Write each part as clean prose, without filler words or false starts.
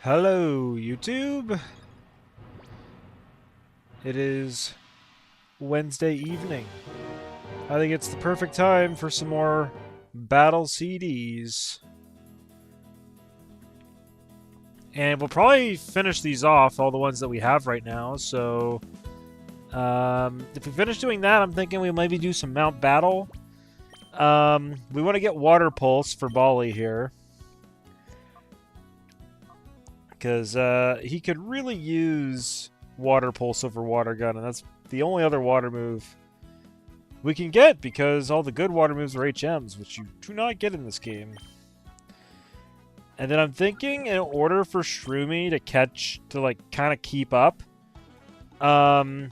Hello, YouTube. It is Wednesday evening. I think it's the perfect time for some more battle CDs. And we'll probably finish these off, all the ones that we have right now. So, if we finish doing that, I'm thinking we maybe do some Mount Battle. We want to get Water Pulse for Bali here. Because he could really use Water Pulse over Water Gun, and that's the only other water move we can get, because all the good water moves are HMs, which you do not get in this game. And then I'm thinking, in order for Shroomy to kind of keep up, we're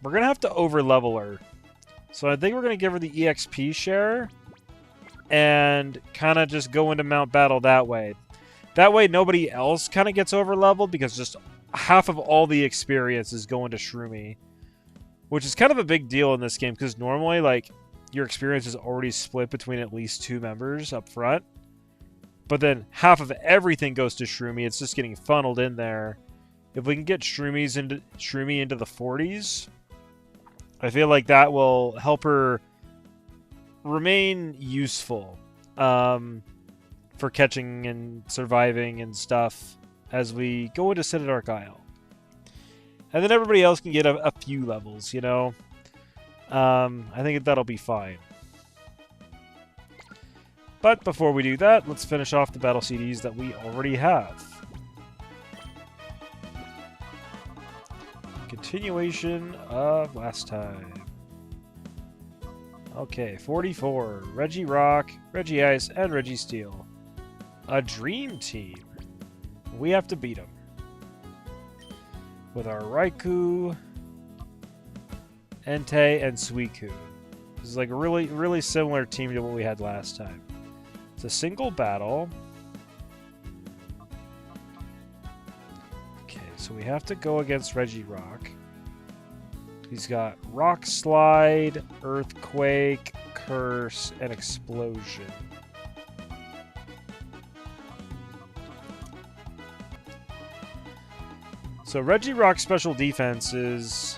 gonna have to over level her. So I think we're gonna give her the EXP share and kind of just go into Mount Battle that way. That way, nobody else kind of gets over leveled, because just half of all the experience is going to Shroomy, which is kind of a big deal in this game, because normally, like, your experience is already split between at least 2 members up front. But then half of everything goes to Shroomy. It's just getting funneled in there. If we can get Shroomy into the 40s, I feel like that will help her remain useful for catching and surviving and stuff as we go into Citadark Isle. And then everybody else can get a few levels, you know? I think that'll be fine. But before we do that, let's finish off the battle CDs that we already have. Continuation of last time. Okay, 44. Reggie Rock, Reggie Ice, and Reggie Steel. A dream team. We have to beat them. With our Raikou, Entei, and Suicune. This is like a really similar team to what we had last time. It's a single battle. Okay, so we have to go against Reggie Rock. He's got Rock Slide, Earthquake, Curse, and Explosion. So Reggie Rock's special defense is,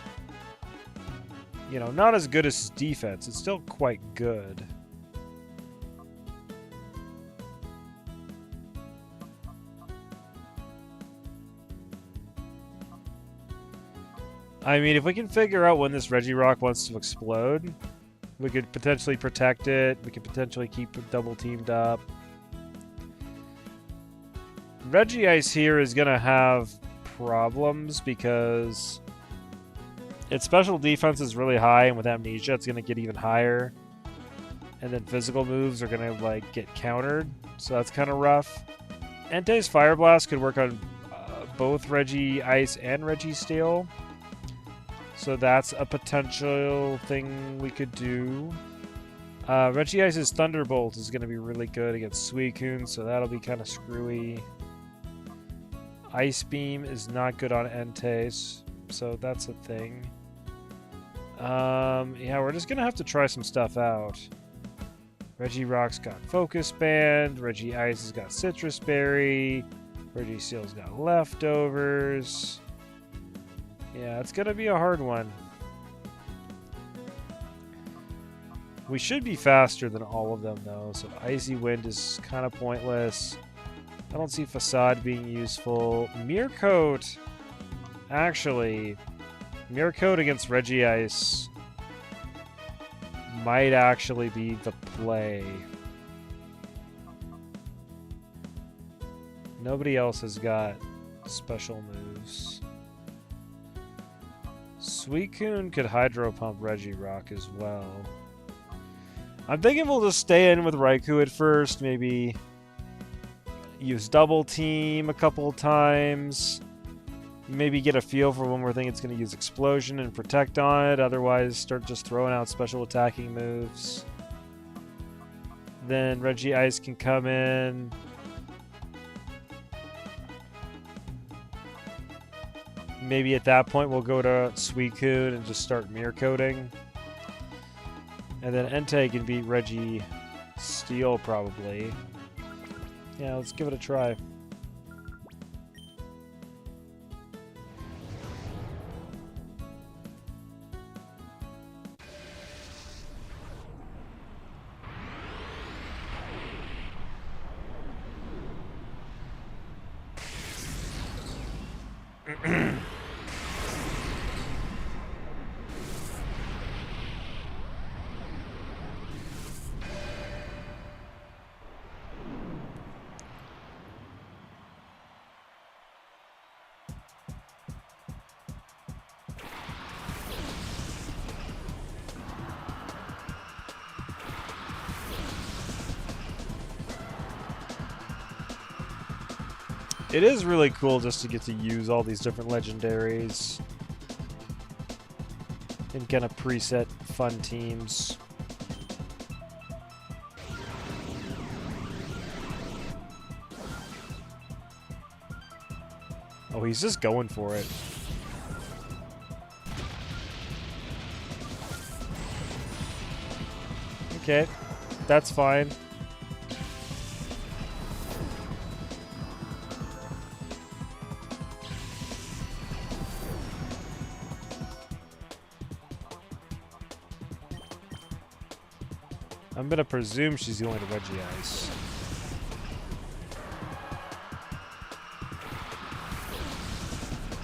you know, not as good as his defense. It's still quite good. I mean, if we can figure out when this Reggie Rock wants to explode, we could potentially protect it. We could potentially keep it double teamed up. Reggie Ice here is going to have problems because its special defense is really high, and with Amnesia it's going to get even higher. And then physical moves are going to like get countered, so that's kind of rough. Entei's Fire Blast could work on both Reggie Ice and Reggie Steel. So that's a potential thing we could do. Reggie Ice's Thunderbolt is going to be really good against Suicune, so that'll be kind of screwy. Ice Beam is not good on Entei, so that's a thing. Yeah, we're just going to have to try some stuff out. Reggie Rock's got Focus Band. Reggie Ice has got Citrus Berry. Reggie Steel's got Leftovers. Yeah, it's going to be a hard one. We should be faster than all of them, though, so Icy Wind is kind of pointless. I don't see Facade being useful. Mirror Coat. Actually, Mirror Coat against Reggie Ice might actually be the play. Nobody else has got special moves. Suicune could Hydro Pump Reggie Rock as well. I'm thinking we'll just stay in with Raikou at first, maybe use Double Team a couple times, maybe get a feel for when we're thinking it's going to use Explosion and Protect on it, otherwise start just throwing out special attacking moves. Then Reggie Ice can come in. Maybe at that point we'll go to Suicune and just start mirror coating. And then Entei can beat Reggie Steel probably. Yeah, let's give it a try. It is really cool just to get to use all these different legendaries and kind of preset fun teams. Oh, he's just going for it. Okay, that's fine. I'm gonna presume she's going to Reggie Ice.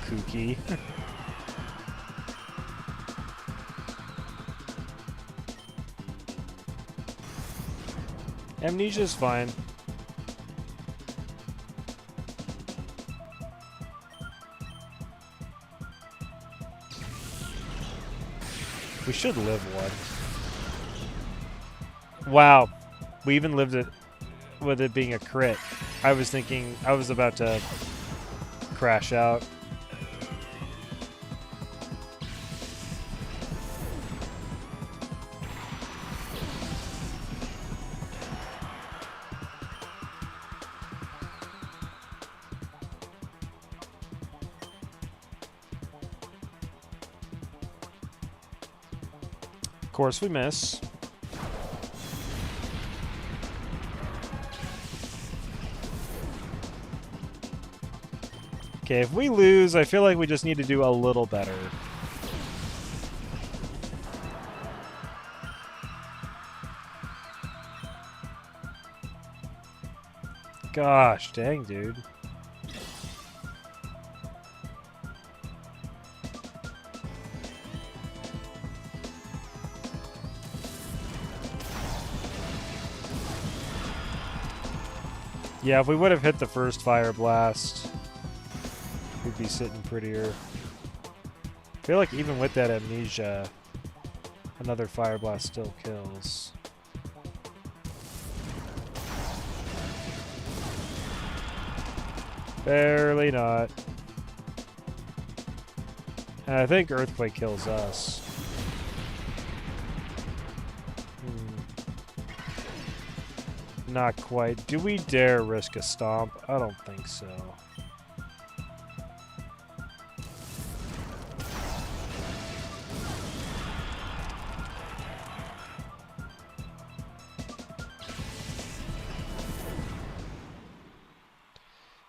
Kooky. Amnesia's fine. We should live one. Wow. We even lived it with it being a crit. I was thinking I was about to crash out. Of course we miss. Okay, if we lose, I feel like we just need to do a little better. Gosh, dang, dude. Yeah, if we would have hit the first fire blast, we'd be sitting prettier. I feel like even with that amnesia, another fire blast still kills. Barely not. And I think Earthquake kills us. Not quite. Do we dare risk a stomp? I don't think so.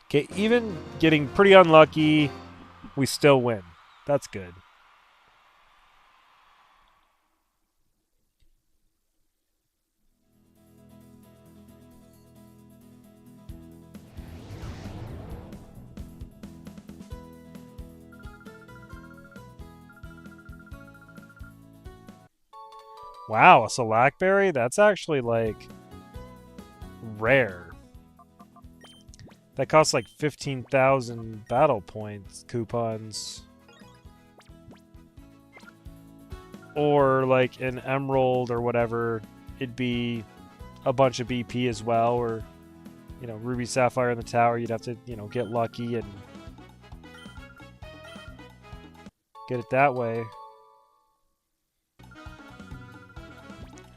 Okay, even getting pretty unlucky, we still win. That's good. Wow, a Salakberry? That's actually, like, rare. That costs, like, 15,000 battle points, coupons. Or, like, an Emerald or whatever, it'd be a bunch of BP as well, or, you know, Ruby Sapphire in the tower, you'd have to, you know, get lucky and get it that way.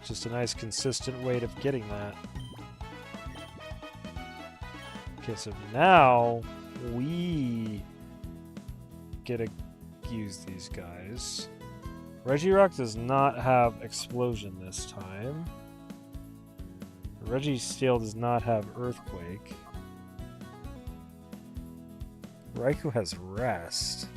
Just a nice, consistent way of getting that. Okay, so now we get to use these guys. Regirock does not have Explosion this time. Registeel does not have Earthquake. Raikou has Rest.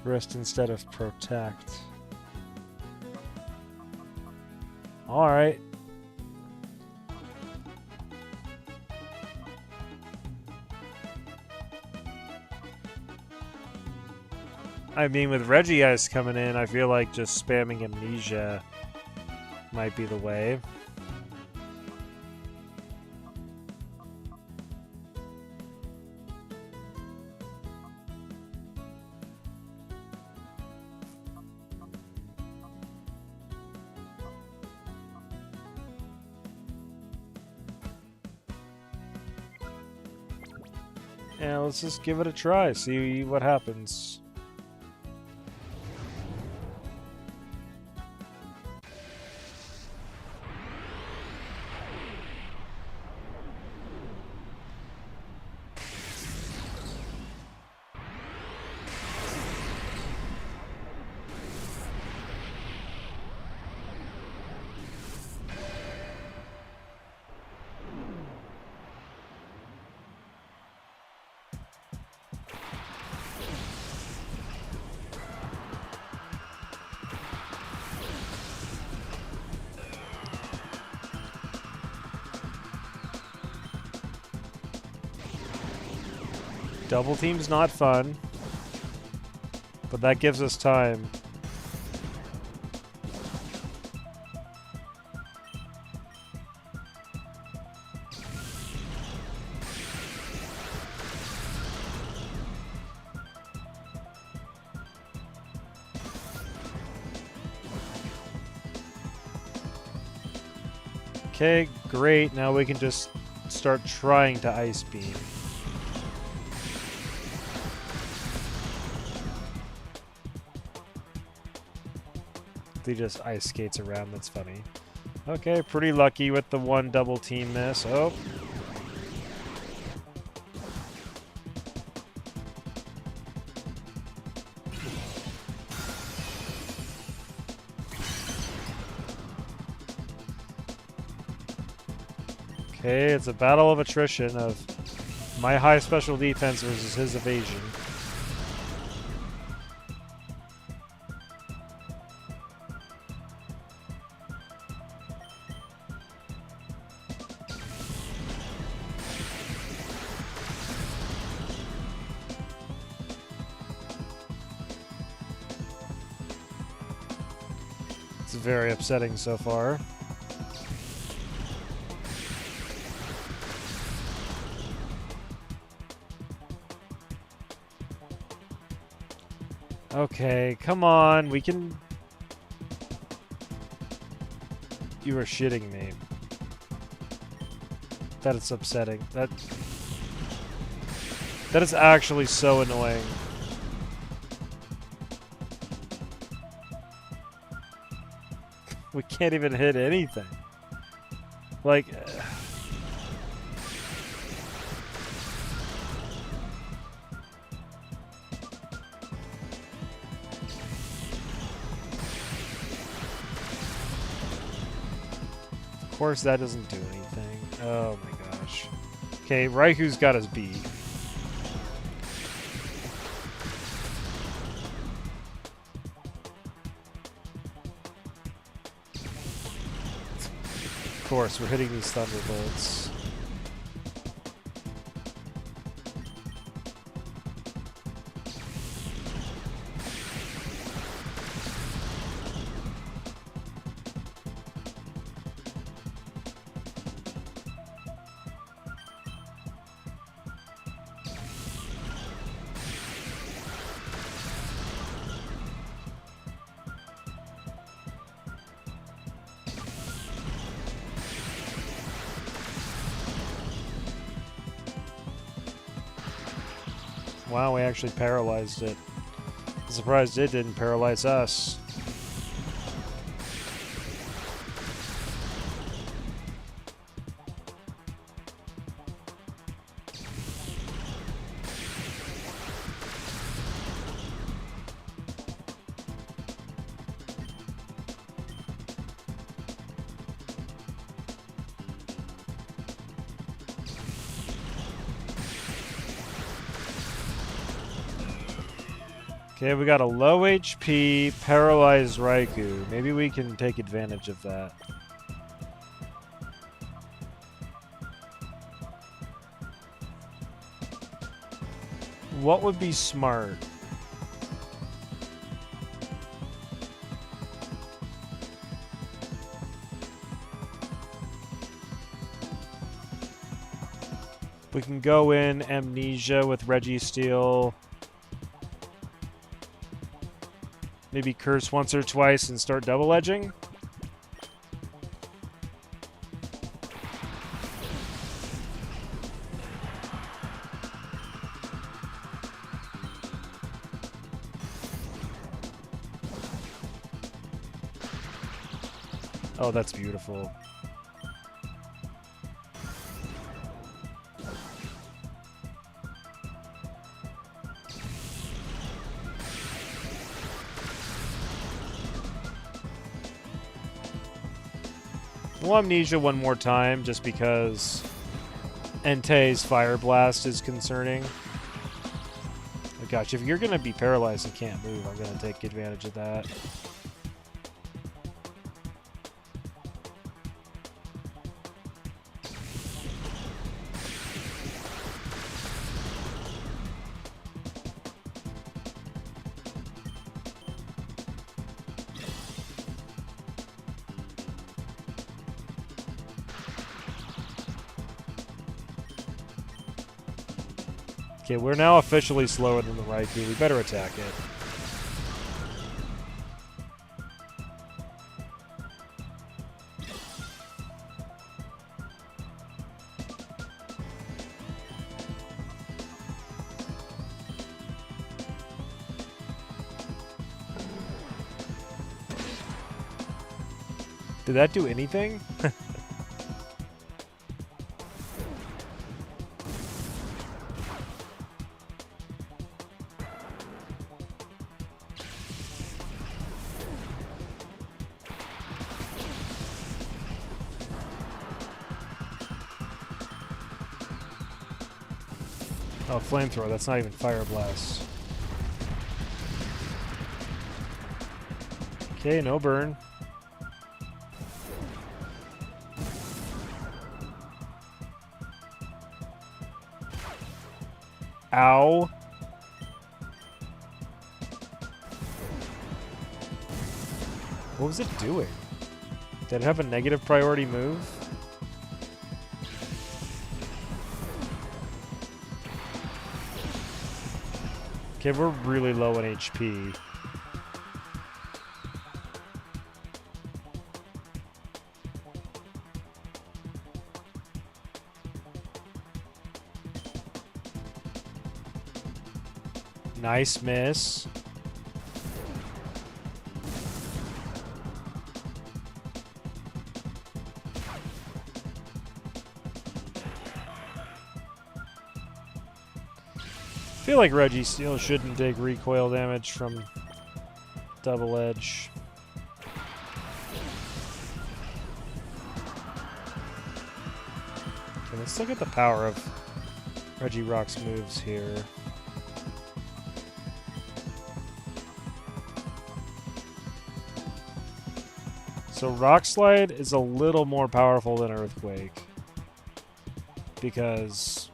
Rest instead of Protect. Alright. I mean, with Regice coming in, I feel like just spamming Amnesia might be the way. Yeah, let's just give it a try, see what happens. Double team's not fun, but that gives us time. Okay, great. Now we can just start trying to Ice Beam. He just ice skates around. That's funny. Okay, pretty lucky with the one double team miss. Oh. Okay, it's a battle of attrition of my high special defense versus his evasion. It's very upsetting so far. Okay, come on, we can... You are shitting me. That is upsetting. That is actually so annoying. We can't even hit anything. Like... Of course that doesn't do anything. Oh my gosh. Okay, Raiku's got his B. Of course, we're hitting these Thunderbolts. Wow, we actually paralyzed it. I'm surprised it didn't paralyze us. Okay, we got a low HP, paralyzed Raikou. Maybe we can take advantage of that. What would be smart? We can go in Amnesia with Registeel. Maybe curse once or twice and start double edging. Oh, that's beautiful. We'll Amnesia one more time, just because Entei's Fire Blast is concerning. Oh gosh, if you're going to be paralyzed and can't move, I'm going to take advantage of that. Okay, we're now officially slower than the Raikou. We better attack it. Did that do anything? Oh, Flamethrower, that's not even Fire Blast. Okay, no burn. Ow. What was it doing? Did it have a negative priority move? Okay, we're really low on HP. Nice miss. I feel like Registeel shouldn't take recoil damage from Double Edge. Okay, let's look at the power of Regirock's moves here. So Rock Slide is a little more powerful than Earthquake, because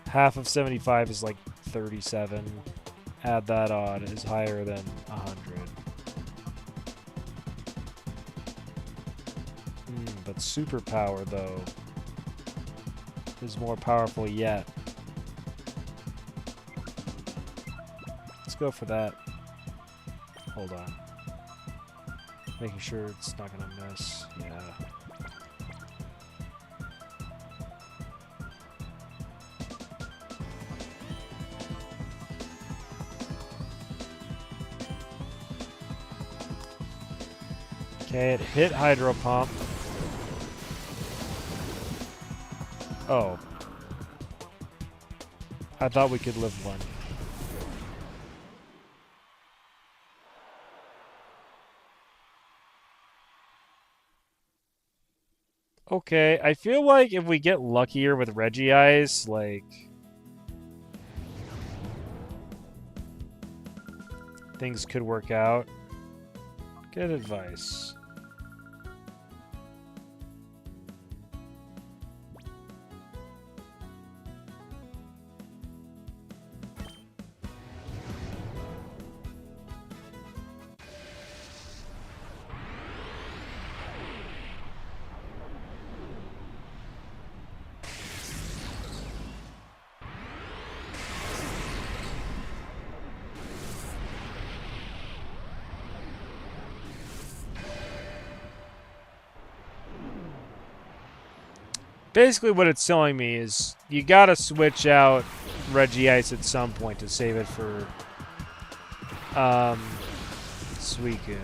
half of 75 is like 37. Add that on is higher than 100. But Superpower, though, is more powerful yet. Let's go for that. Hold on. Making sure it's not gonna miss. Yeah. Okay, it hit Hydro Pump. Oh. I thought we could live one. Okay, I feel like if we get luckier with Regice, like, things could work out. Good advice. Basically what it's telling me is you gotta switch out Regice at some point to save it for Suicune.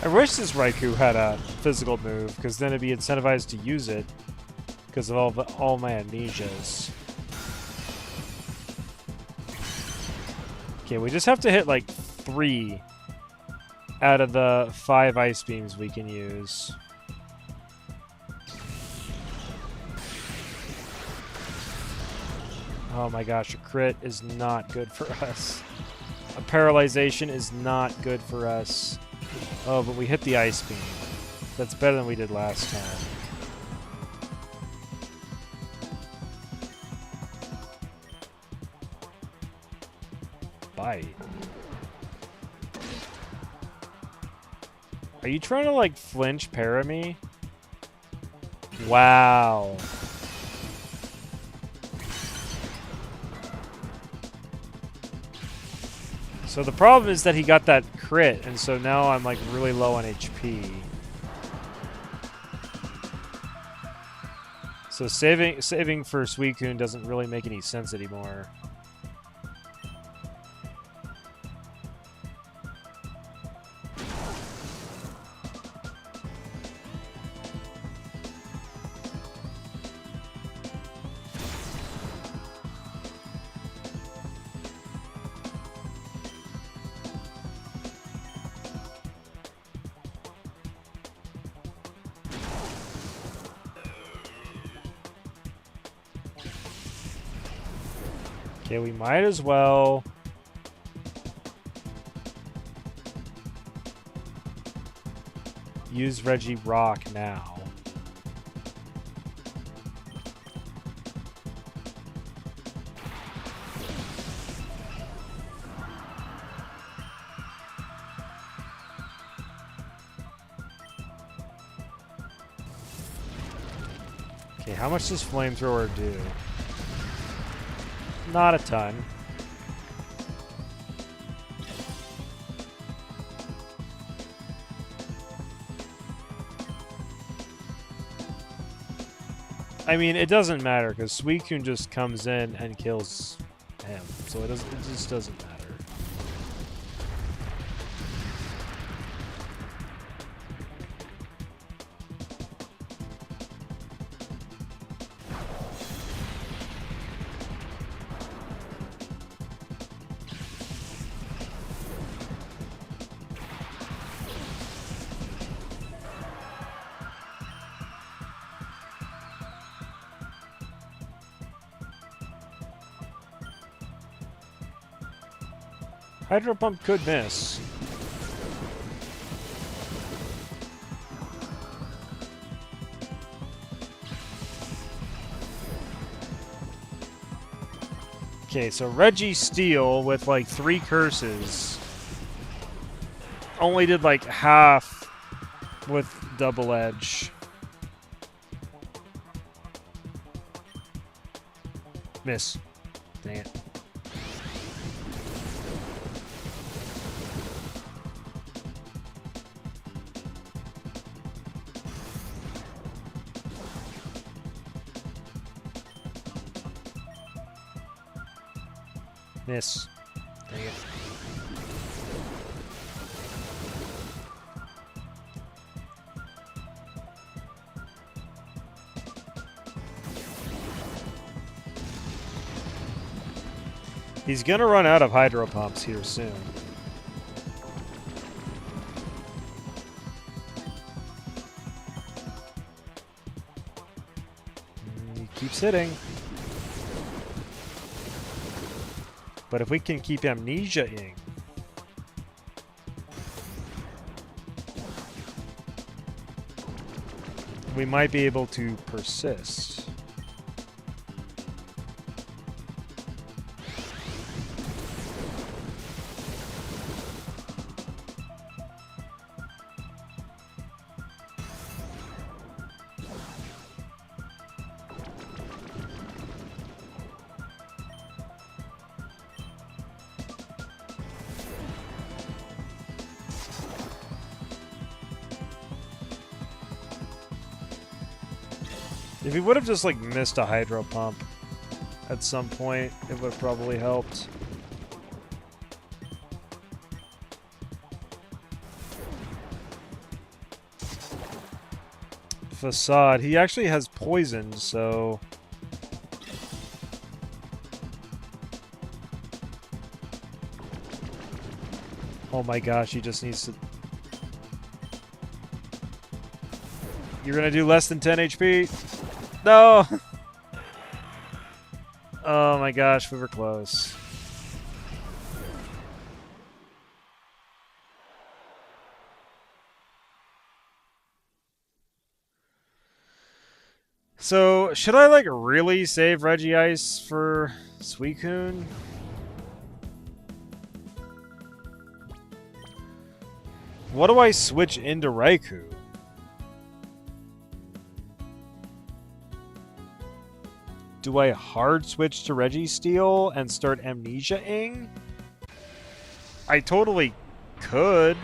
I wish this Raikou had a physical move, because then it'd be incentivized to use it because of all my amnesias. Okay, we just have to hit like 3 out of the 5 ice beams we can use. Oh my gosh, a crit is not good for us. A paralyzation is not good for us. Oh, but we hit the ice beam. That's better than we did last time. Bite. Are you trying to, like, flinch para me? Wow. So the problem is that he got that crit, and so now I'm like really low on HP. So saving for Suicune doesn't really make any sense anymore. Okay, we might as well use Regirock now. Okay, how much does Flamethrower do? Not a ton. I mean, it doesn't matter because Suicune just comes in and kills him, so it just doesn't matter. Hydro Pump could miss. Okay, so Registeel with like 3 curses only did like half with Double Edge. Miss. Dang it. Miss. Dang it. He's gonna run out of Hydro Pumps here soon. keeps hitting. But if we can keep amnesia-ing, we might be able to persist. If he would have just, like, missed a hydro pump at some point, it would have probably helped. Facade. He actually has poison, so... Oh my gosh, he just needs to... You're gonna do less than 10 HP? No! Oh my gosh, we were close. So, should I, like, really save Regice for Suicune? What do I switch into Raikou? Do I hard switch to Registeel and start Amnesia-ing? I totally could.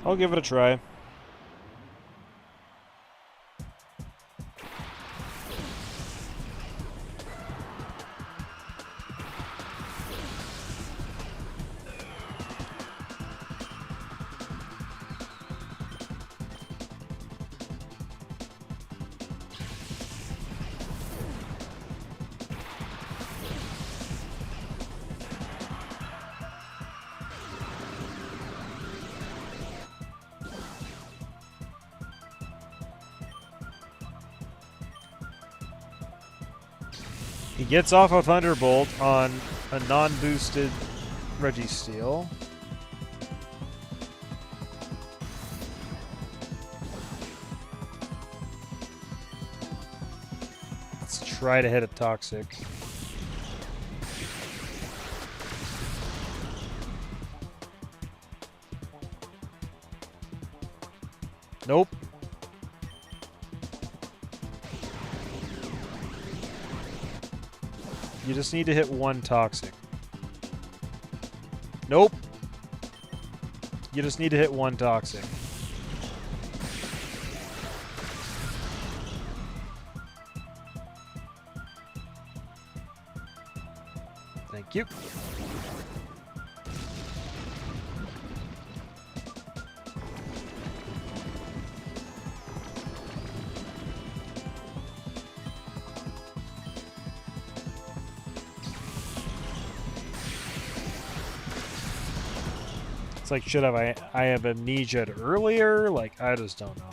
I'll give it a try. He gets off a Thunderbolt on a non-boosted Registeel. Let's try to hit a Toxic. Nope. You just need to hit one Toxic. Nope. You just need to hit one Toxic. Thank you. It's like, should I have amnesia earlier? Like, I just don't know.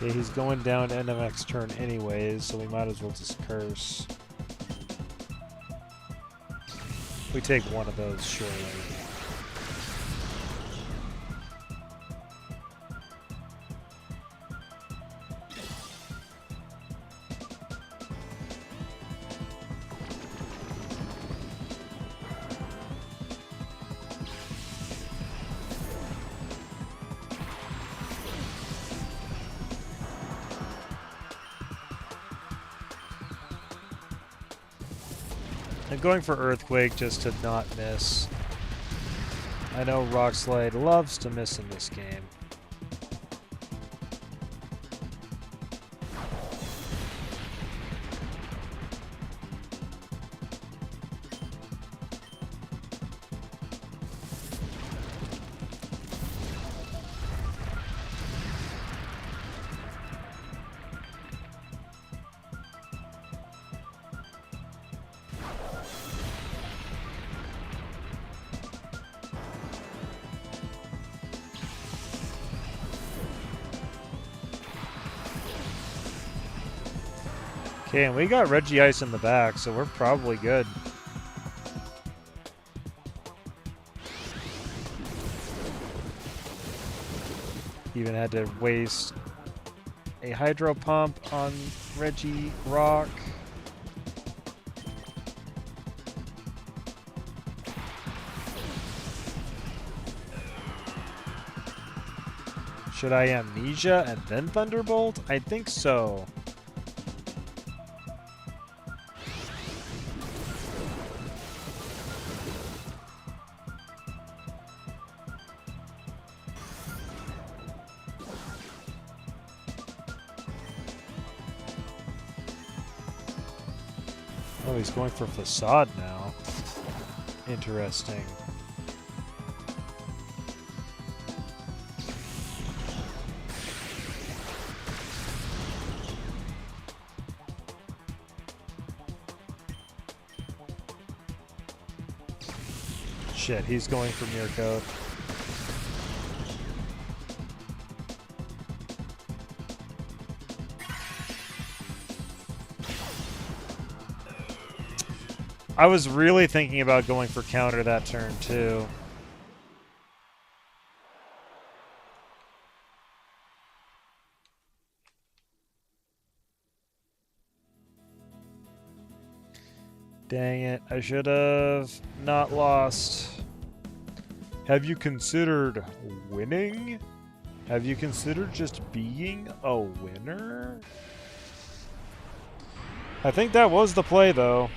Okay, he's going down to end of next turn anyways, so we might as well just curse. We take one of those, surely. I'm going for Earthquake just to not miss. I know Rock Slide loves to miss in this game. Okay, and we got Reggie Ice in the back, so we're probably good. Even had to waste a Hydro Pump on Reggie Rock. Should I Amnesia and then Thunderbolt? I think so. Oh, he's going for Facade now. Interesting. Shit, he's going for Mirror Coat. I was really thinking about going for counter that turn, too. Dang it, I should have not lost. Have you considered winning? Have you considered just being a winner? I think that was the play, though.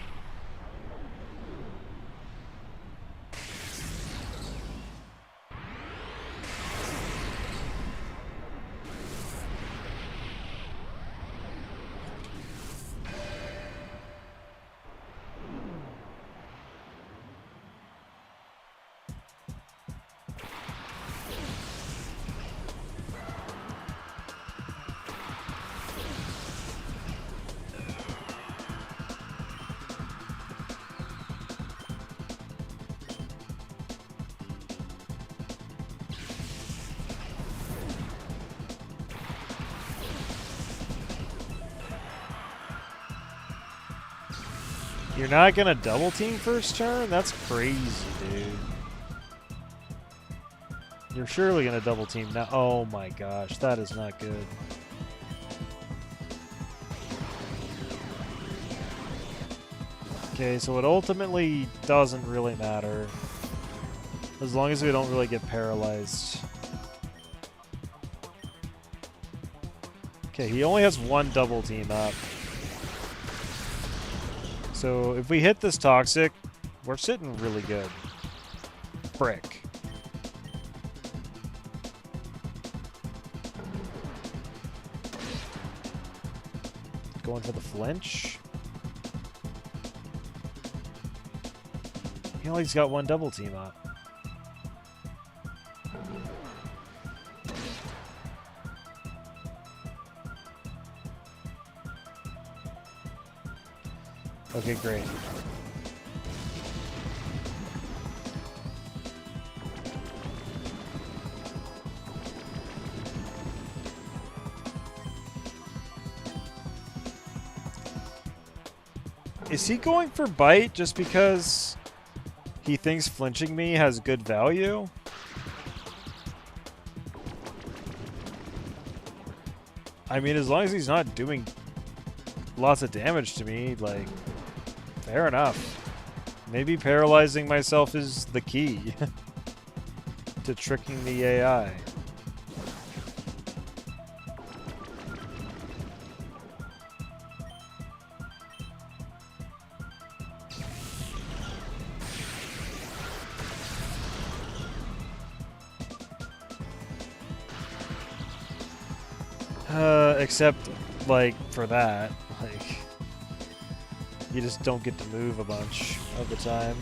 You're not gonna double team first turn? That's crazy, dude. You're surely gonna double team now. Oh my gosh, that is not good. Okay, so it ultimately doesn't really matter. As long as we don't really get paralyzed. Okay, he only has one double team up. So if we hit this Toxic, we're sitting really good. Frick. Going for the flinch. He only's got one double team up. Okay, great. Is he going for bite just because he thinks flinching me has good value? I mean, as long as he's not doing lots of damage to me, like, fair enough. Maybe paralyzing myself is the key to tricking the AI. Except, like, for that, like, you just don't get to move a bunch of the time.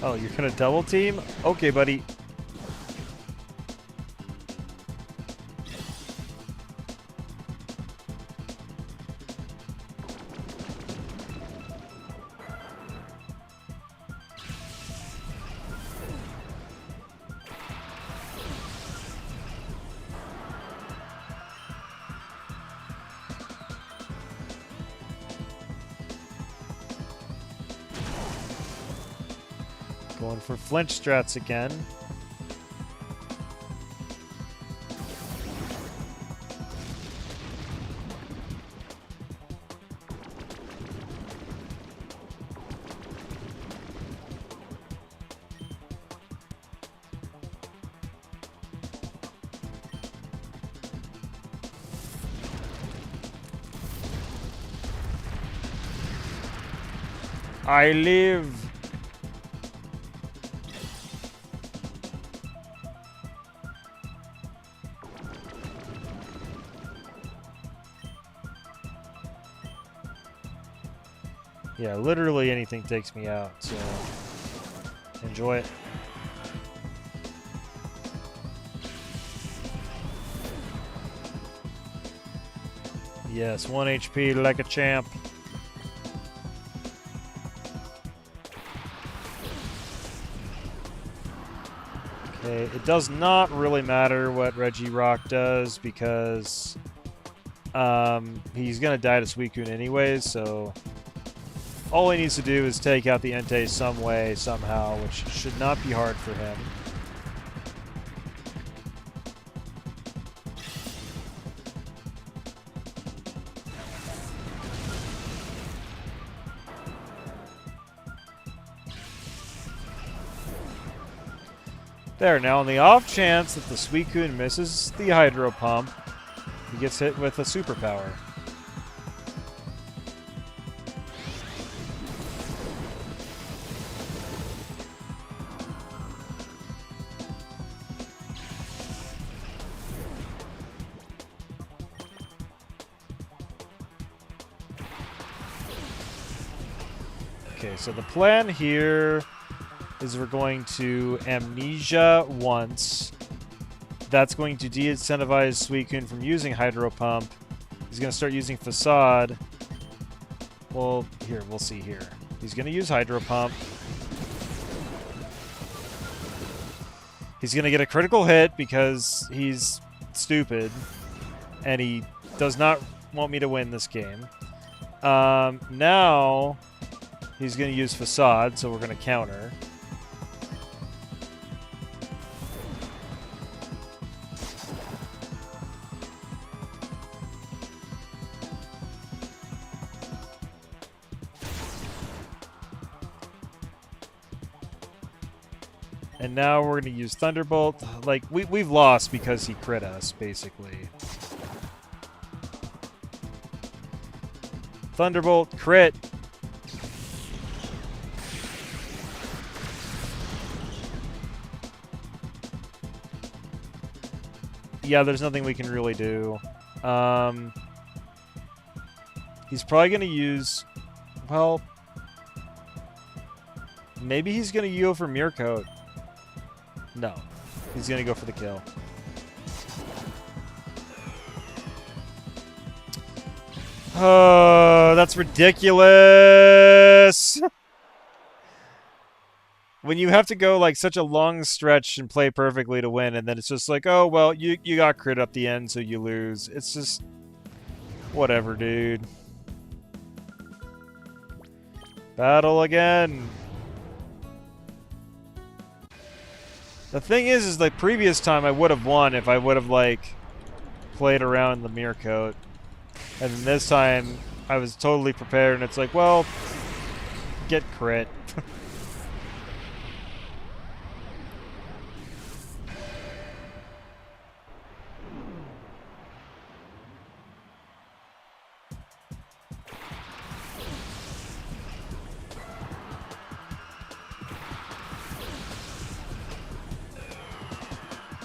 Oh, you're gonna double team? Okay, buddy. Going for flinch strats again. I live. Yeah, literally anything takes me out, so enjoy it. Yes, 1 HP like a champ. Okay, it does not really matter what Regirock does because he's gonna die to Suicune anyways, so all he needs to do is take out the Entei some way, somehow, which should not be hard for him. There, now on the off chance that the Suicune misses the Hydro Pump, he gets hit with a superpower. Okay, so the plan here is we're going to Amnesia once. That's going to de-incentivize Suicune from using Hydro Pump. He's going to start using Facade. Well, here, we'll see here. He's going to use Hydro Pump. He's going to get a critical hit because he's stupid. And he does not want me to win this game. Now, he's going to use Facade, so we're going to counter. And now we're going to use Thunderbolt. Like, we've lost because he crit us, basically. Thunderbolt, crit. Yeah, there's nothing we can really do. He's probably going to use... Well... Maybe he's going to Yu for Mirror Coat. No. He's going to go for the kill. Oh, that's ridiculous! When you have to go like such a long stretch and play perfectly to win, and then it's just like, oh well, you got crit up the end, so you lose. It's just whatever, dude. Battle again. The thing is the previous time I would have won if I would have like played around the mirror coat, and then this time I was totally prepared, and it's like, well, get crit.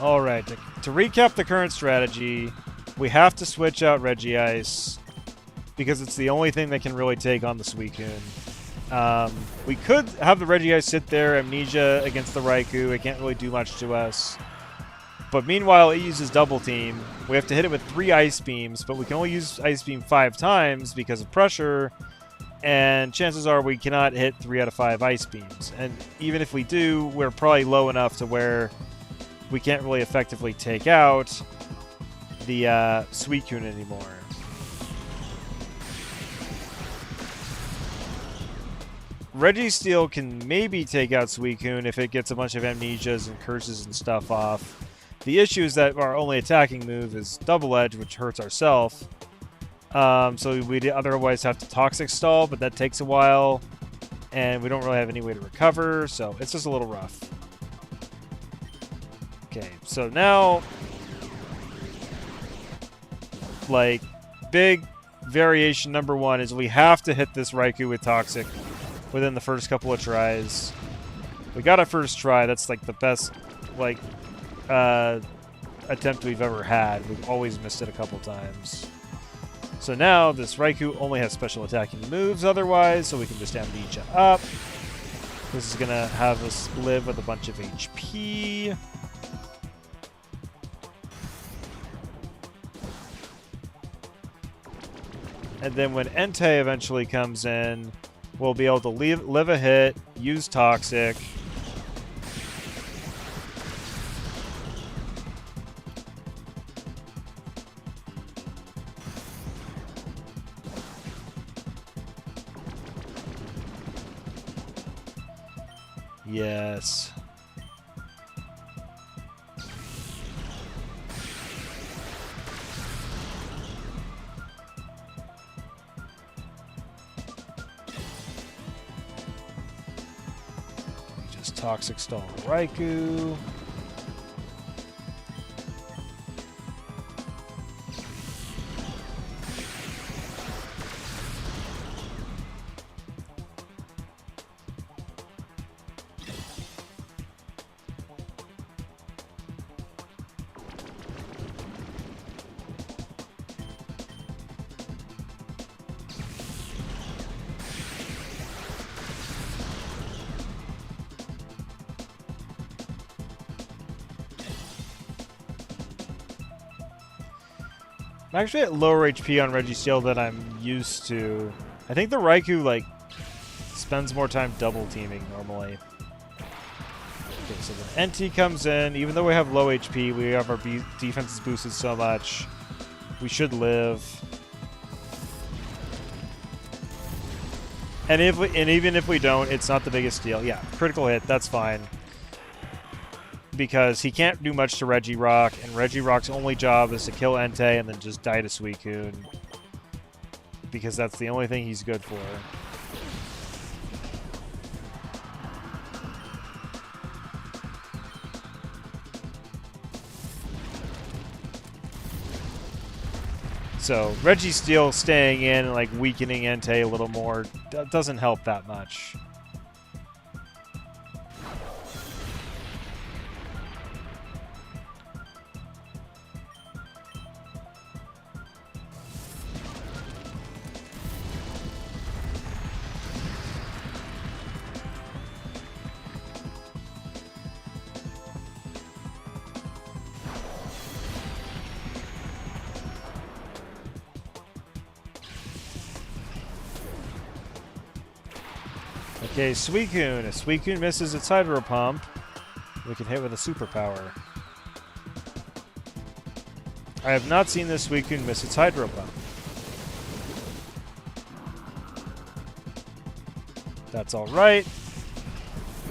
Alright, to recap the current strategy, we have to switch out Regice because it's the only thing that can really take on the Suicune. We could have the Regice sit there, Amnesia against the Raikou. It can't really do much to us. But meanwhile, it uses Double Team. We have to hit it with 3 Ice Beams, but we can only use Ice Beam 5 times because of pressure. And chances are we cannot hit 3 out of 5 Ice Beams. And even if we do, we're probably low enough to where we can't really effectively take out the Suicune anymore. Registeel can maybe take out Suicune if it gets a bunch of Amnesias and Curses and stuff off. The issue is that our only attacking move is Double Edge, which hurts ourselves. So we'd otherwise have to Toxic Stall, but that takes a while. And we don't really have any way to recover, so it's just a little rough. Okay, so now, like, big variation number 1 is we have to hit this Raikou with Toxic within the first couple of tries. We got a first try. That's, like, the best, like, attempt we've ever had. We've always missed it a couple times. So now, this Raikou only has special attacking moves otherwise, so we can just Amnesia up. This is going to have us live with a bunch of HP. And then when Entei eventually comes in, we'll be able to live a hit, use Toxic. Yes. Toxic Stall Raikou. I'm actually at lower HP on Registeel than I'm used to. I think the Raikou, like, spends more time double teaming normally. Okay, so then NT comes in. Even though we have low HP, we have our defenses boosted so much. We should live. And even if we don't, it's not the biggest deal. Yeah, critical hit, that's fine. Because he can't do much to Regirock, and Regirock's only job is to kill Entei and then just die to Suicune. Because that's the only thing he's good for. So, Registeel staying in and like weakening Entei a little more doesn't help that much. Okay, Suicune. If Suicune misses its Hydro Pump, we can hit with a superpower. I have not seen this Suicune miss its Hydro Pump. That's alright.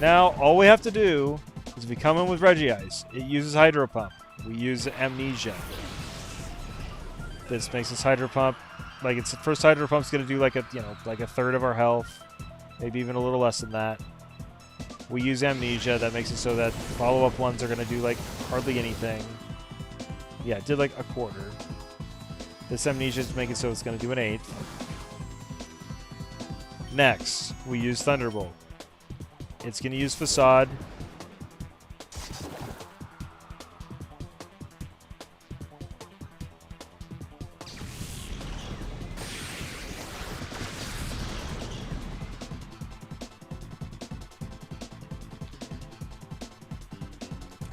Now, all we have to do is we come in with Regice. It uses Hydro Pump. We use Amnesia. This makes its Hydro Pump, like its first Hydro Pump's gonna do like a, you know, like a third of our health. Maybe even a little less than that. We use Amnesia. That makes it so that follow-up ones are gonna do like hardly anything. Yeah, it did like a quarter. This Amnesia is making it so it's gonna do an eighth. Next, we use Thunderbolt. It's going to use Facade.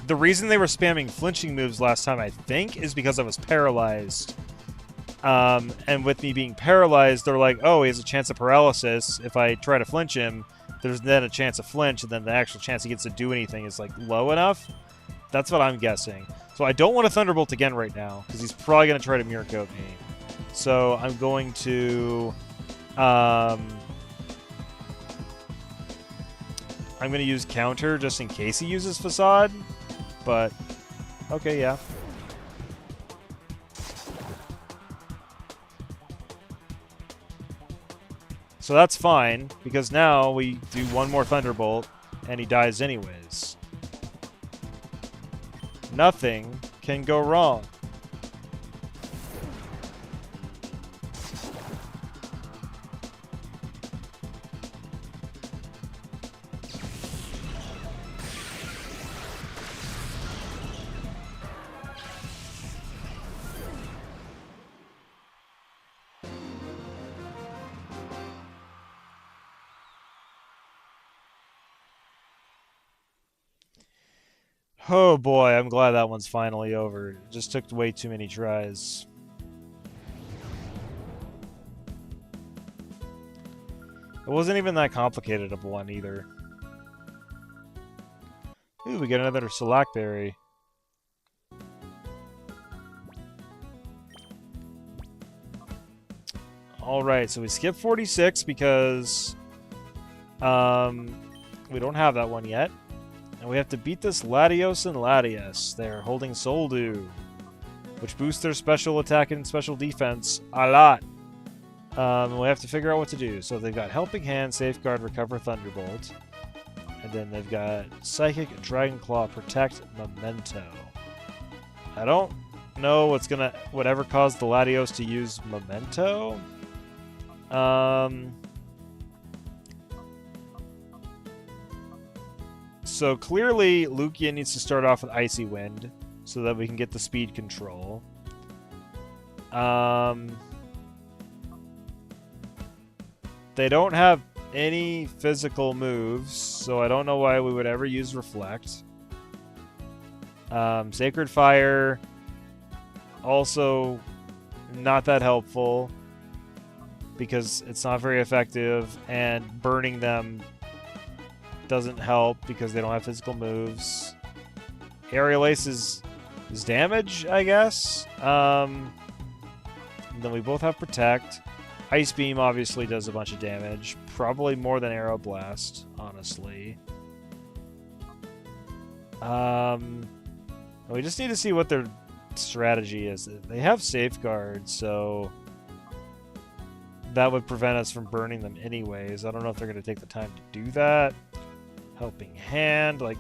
The reason they were spamming flinching moves last time, I think, is because I was paralyzed. And with me being paralyzed, they're like, oh, he has a chance of paralysis. If I try to flinch him, there's then a chance of flinch, and then the actual chance he gets to do anything is, like, low enough. That's what I'm guessing. So I don't want to Thunderbolt again right now, because he's probably going to try to Mirror Coat me. So I'm going to... I'm going to use Counter just in case he uses Facade. But, okay, yeah. So that's fine, because now we do one more Thunderbolt, and he dies anyways. Nothing can go wrong. Oh boy, I'm glad that one's finally over. It just took way too many tries. It wasn't even that complicated of one either. Ooh, we get another Selacberry. Alright, so we skip 46 because we don't have that one yet. And we have to beat this Latios and Latias. They're holding Soul Dew, which boosts their special attack and special defense a lot. We have to figure out what to do. So they've got Helping Hand, Safeguard, Recover, Thunderbolt. And then they've got Psychic, Dragon Claw, Protect, Memento. I don't know whatever caused the Latios to use Memento. So clearly, Lugia needs to start off with Icy Wind so that we can get the speed control. They don't have any physical moves, so I don't know why we would ever use Reflect. Sacred Fire, also not that helpful because it's not very effective, and burning them doesn't help because they don't have physical moves. Aerial Ace is damage, I guess. Then we both have Protect. Ice Beam obviously does a bunch of damage. Probably more than Aeroblast, honestly. We just need to see what their strategy is. They have Safeguard, so that would prevent us from burning them anyways. I don't know if they're going to take the time to do that. Helping Hand, like,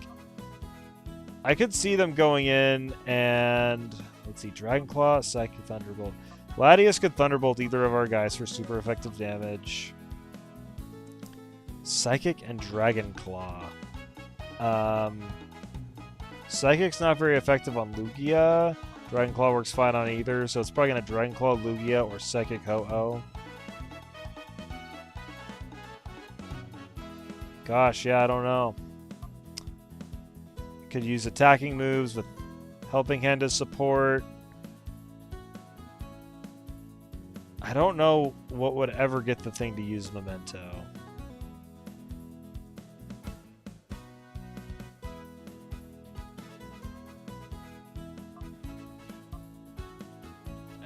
I could see them going in and, let's see, Dragon Claw, Psychic, Thunderbolt. Latias could Thunderbolt either of our guys for super effective damage. Psychic and Dragon Claw. Psychic's not very effective on Lugia. Dragon Claw works fine on either, so it's probably going to Dragon Claw Lugia or Psychic Ho-Oh. Gosh, yeah, I don't know. Could use attacking moves with Helping Hand as support. I don't know what would ever get the thing to use Memento.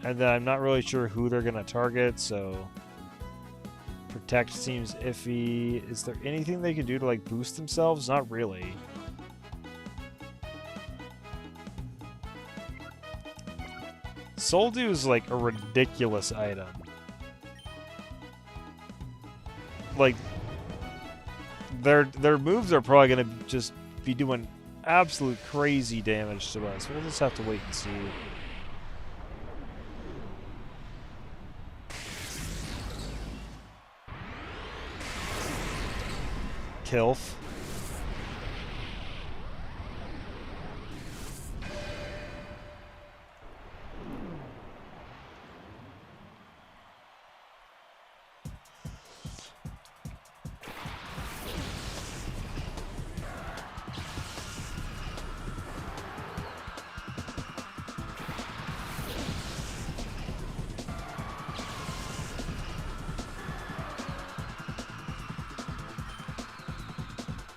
And then I'm not really sure who they're going to target, so... Protect seems iffy. Is there anything they can do to, like, boost themselves? Not really. Soul Dew is, like, a ridiculous item. Like, their moves are probably going to just be doing absolute crazy damage to us. We'll just have to wait and see. Kilf.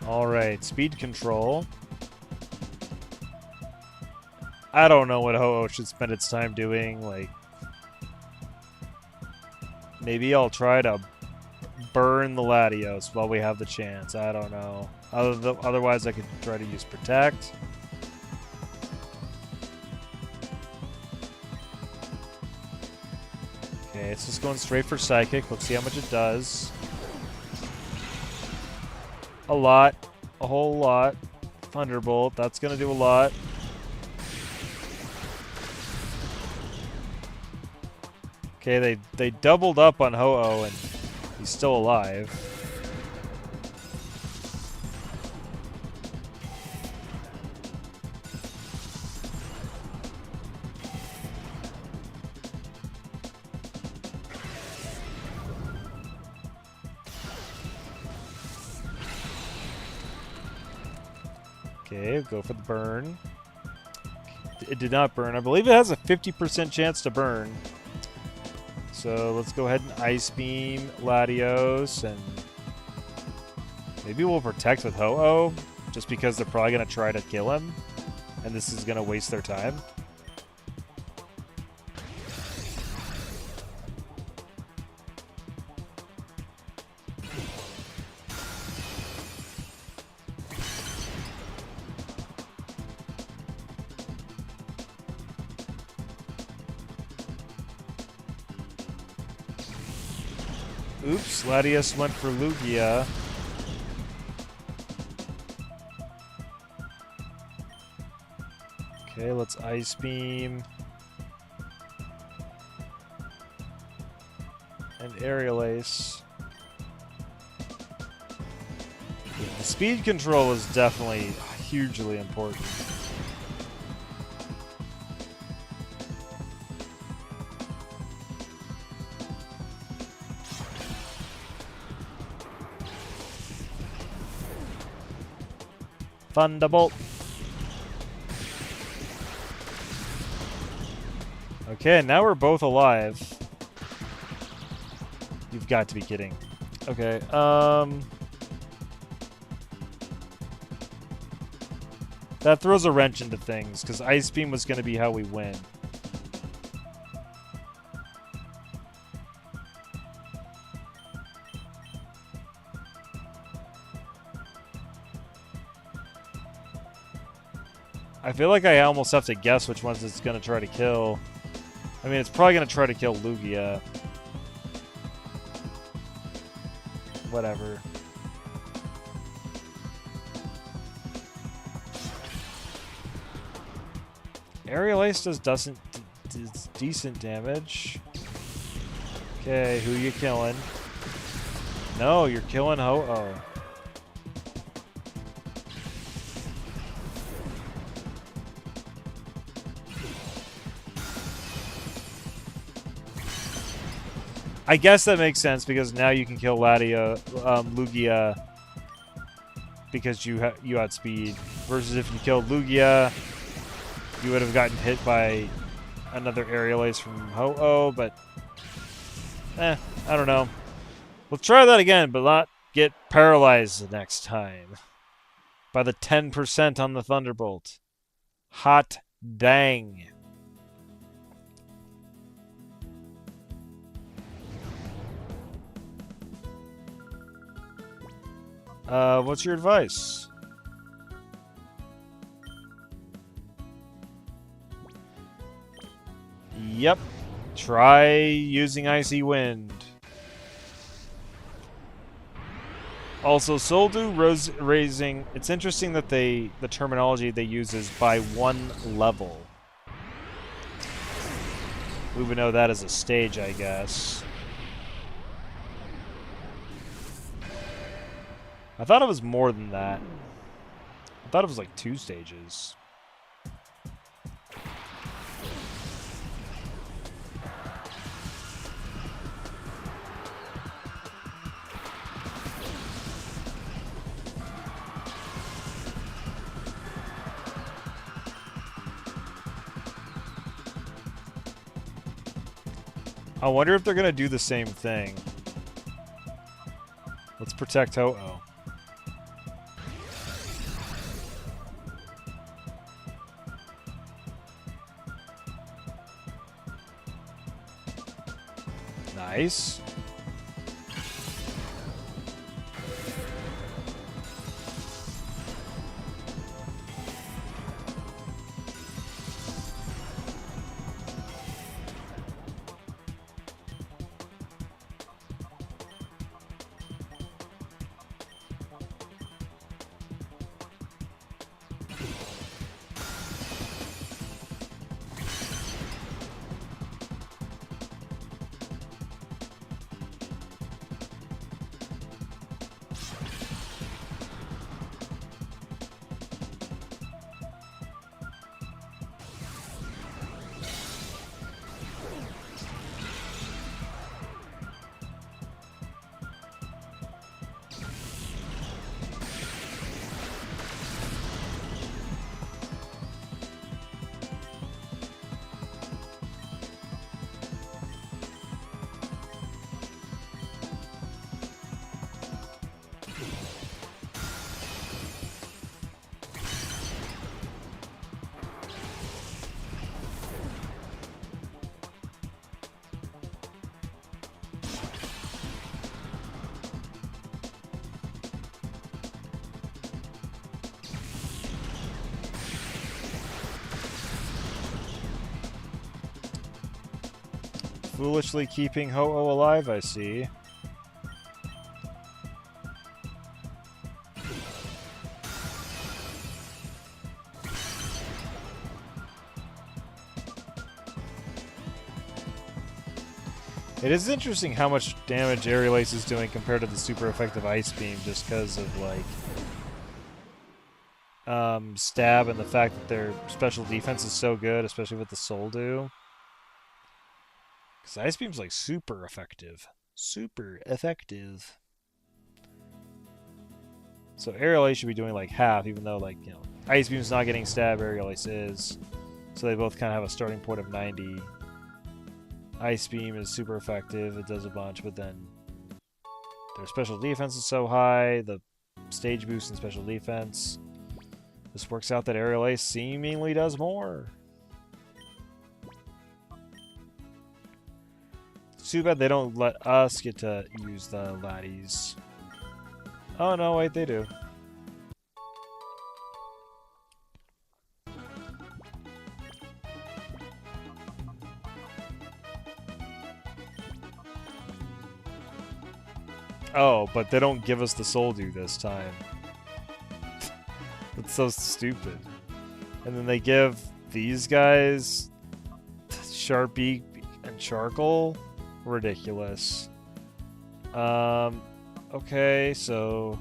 Alright, speed control. I don't know what Ho-Oh should spend its time doing, like... Maybe I'll try to burn the Latios while we have the chance, I don't know. Otherwise I could try to use Protect. Okay, it's just going straight for Psychic, let's see how much it does. A lot. A whole lot. Thunderbolt. That's going to do a lot. Okay, they doubled up on Ho-Oh and he's still alive. Okay, go for the burn. It did not burn. I believe it has a 50% chance to burn. So let's go ahead and Ice Beam Latios, and maybe we'll Protect with Ho-Oh, just because they're probably going to try to kill him, and this is going to waste their time. Oops, Latios went for Lugia. Okay, let's Ice Beam. And Aerial Ace. The speed control is definitely hugely important. Thunderbolt. Okay, now we're both alive. You've got to be kidding. Okay, that throws a wrench into things, because Ice Beam was going to be how we win. I feel like I almost have to guess which ones it's going to try to kill. I mean, it's probably going to try to kill Lugia. Whatever. Aerial Ace does decent damage. Okay, who you killing? No, you're killing Ho-Oh. I guess that makes sense because now you can kill Lugia because you outspeed. Versus if you killed Lugia, you would have gotten hit by another Aerial Ace from Ho-Oh, but I don't know. We'll try that again, but not get paralyzed the next time by the 10% on the Thunderbolt. Hot dang. What's your advice? Yep. Try using Icy Wind. Also, Soldu raising... It's interesting that the terminology they use is by 1 level. We would know that as a stage, I guess. I thought it was more than that. I thought it was like 2 stages. I wonder if they're gonna do the same thing. Let's protect Ho-Oh. Nice. Foolishly keeping Ho-Oh alive, I see. It is interesting how much damage Aerial Ace is doing compared to the super effective Ice Beam just because of, like, stab and the fact that their special defense is so good, especially with the Soldu. Because Ice Beam's, like, super effective. Super effective. So Aerial Ace should be doing, like, half, even though, like, you know, Ice Beam's not getting stab, Aerial Ace is. So they both kind of have a starting point of 90. Ice Beam is super effective, it does a bunch, but then their special defense is so high, the stage boost and special defense. This works out that Aerial Ace seemingly does more. It's too bad they don't let us get to use the laddies. Oh no, wait, they do. Oh, but they don't give us the Soldu this time. That's so stupid. And then they give these guys Sharpie and Charcoal? Ridiculous. Okay, so...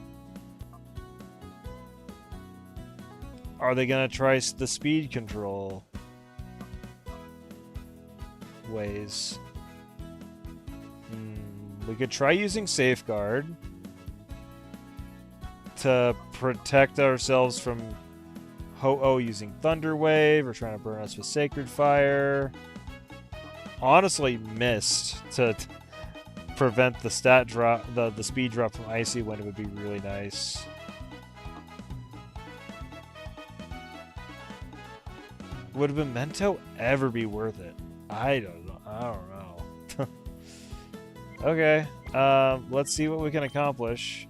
Are they gonna try the speed control ways? We could try using Safeguard to protect ourselves from Ho-Oh using Thunder Wave or trying to burn us with Sacred Fire. Honestly, Mist to prevent the stat drop, the speed drop from Icy Wind would be really nice. Would Memento ever be worth it? I don't know. Okay, let's see what we can accomplish.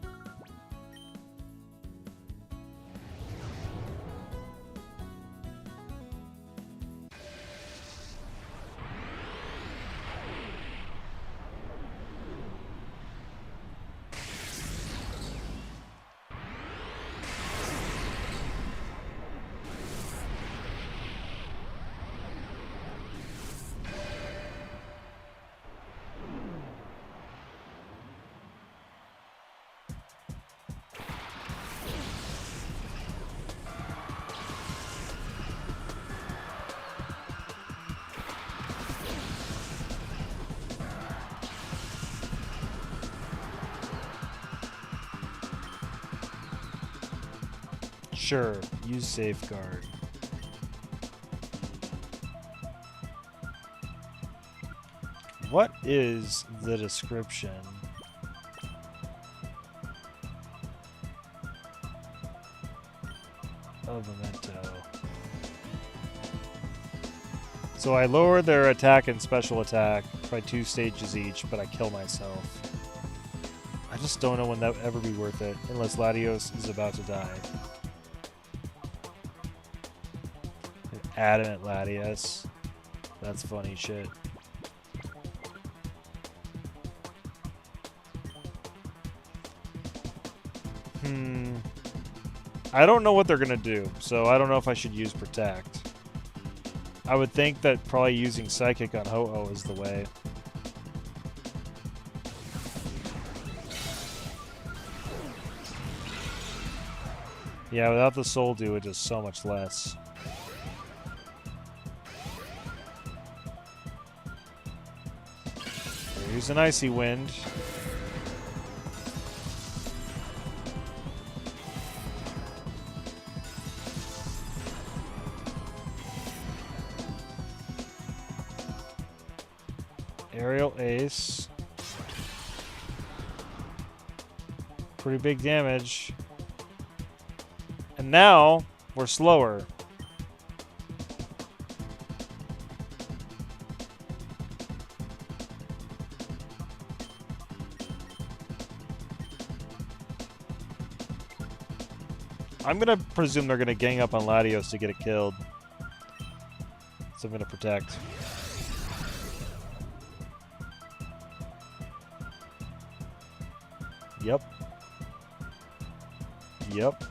Sure, use safeguard. What is the description? Of Memento. So I lower their attack and special attack by 2 stages each, but I kill myself. I just don't know when that would ever be worth it, unless Latios is about to die. An adamant Latios. That's funny shit. I don't know what they're gonna do, so I don't know if I should use Protect. I would think that probably using Psychic on Ho-Oh is the way. Yeah, without the Soul Dew, it does so much less. Here's an Icy Wind. Aerial Ace. Pretty big damage. And now, we're slower. I'm gonna presume they're gonna gang up on Latios to get it killed. So I'm gonna Protect. Yep. Yep.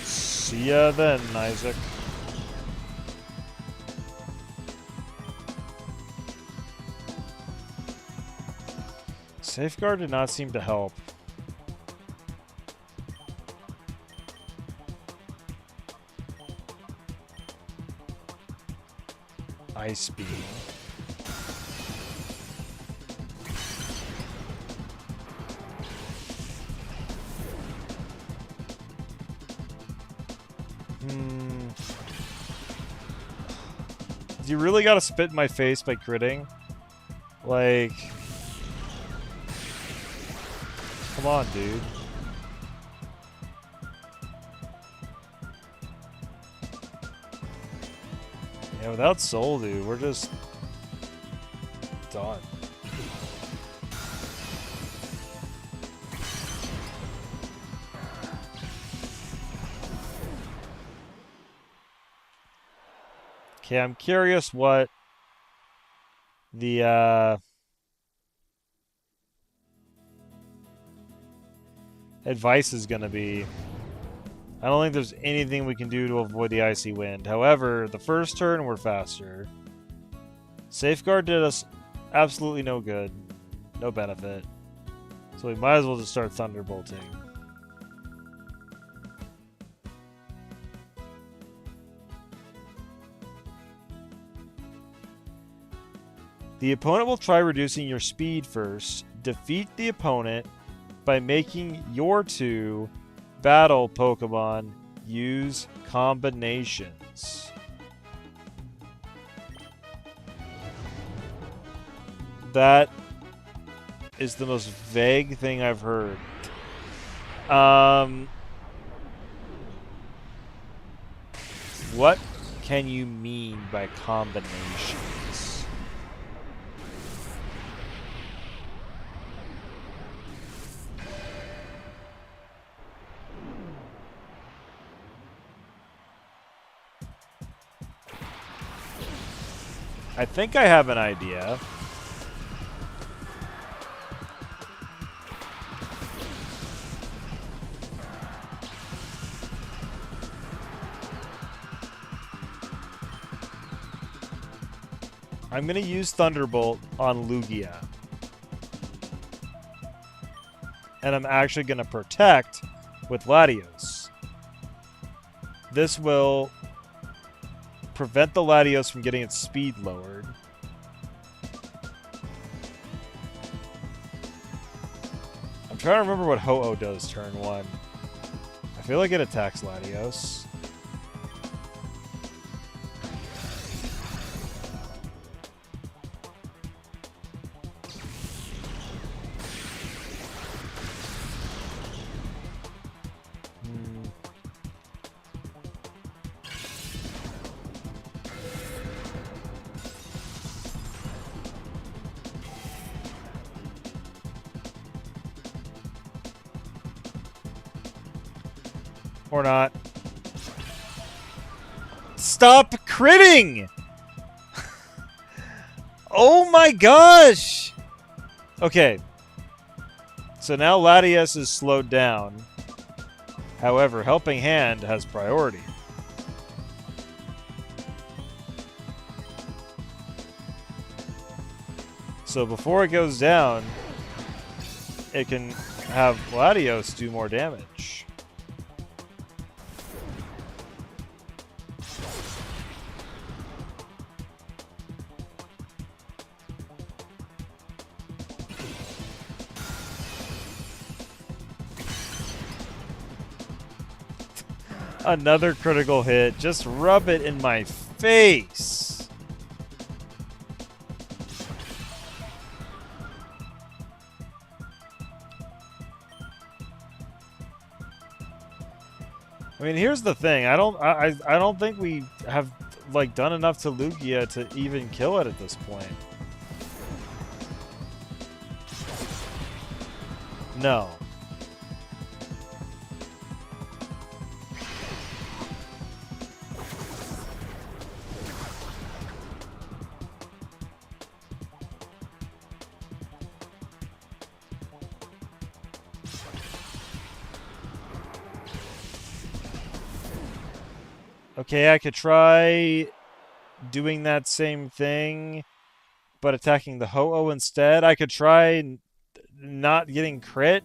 See ya then, Isaac. Safeguard did not seem to help. Ice Beam. You really gotta spit in my face by critting? Like... Come on, dude. Yeah, without Soul Dew, we're just... done. Okay, I'm curious what the advice is going to be. I don't think there's anything we can do to avoid the Icy Wind. However, the first turn we're faster. Safeguard did us absolutely no good. No benefit. So we might as well just start Thunderbolting. The opponent will try reducing your speed first. Defeat the opponent by making your 2 battle Pokemon use combinations. That is the most vague thing I've heard. What can you mean by combinations? I think I have an idea. I'm going to use Thunderbolt on Lugia. And I'm actually going to Protect with Latios. This will prevent the Latios from getting its speed lowered. I'm trying to remember what Ho-Oh does turn 1. I feel like it attacks Latios. Or not. Stop critting! Oh my gosh! Okay. So now Latias is slowed down. However, Helping Hand has priority. So before it goes down, it can have Latios do more damage. Another critical hit. Just rub it in my face. I mean, here's the thing. I don't think we have like done enough to Lugia to even kill it at this point. No. Okay, I could try doing that same thing, but attacking the Ho-Oh instead. I could try not getting crit.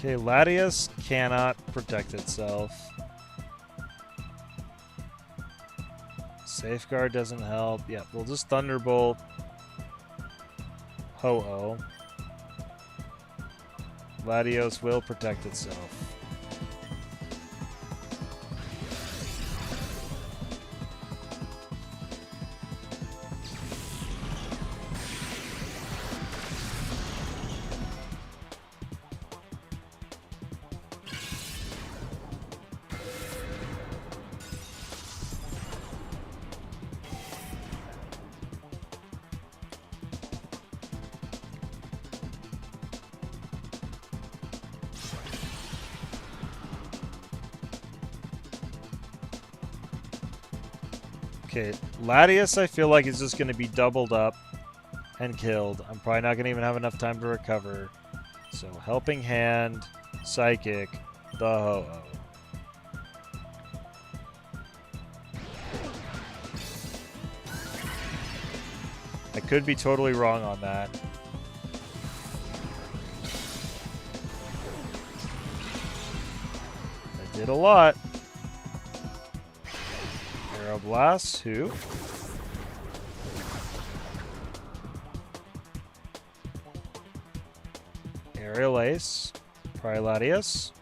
Okay, Latias cannot protect itself. Safeguard doesn't help. Yeah, we'll just Thunderbolt Ho-Oh. Latios will protect itself. Okay, Latias I feel like is just going to be doubled up and killed. I'm probably not going to even have enough time to recover. So Helping Hand, Psychic, the Ho-Oh. I could be totally wrong on that. I did a lot. Blast, who? Aerial Ace. Latias.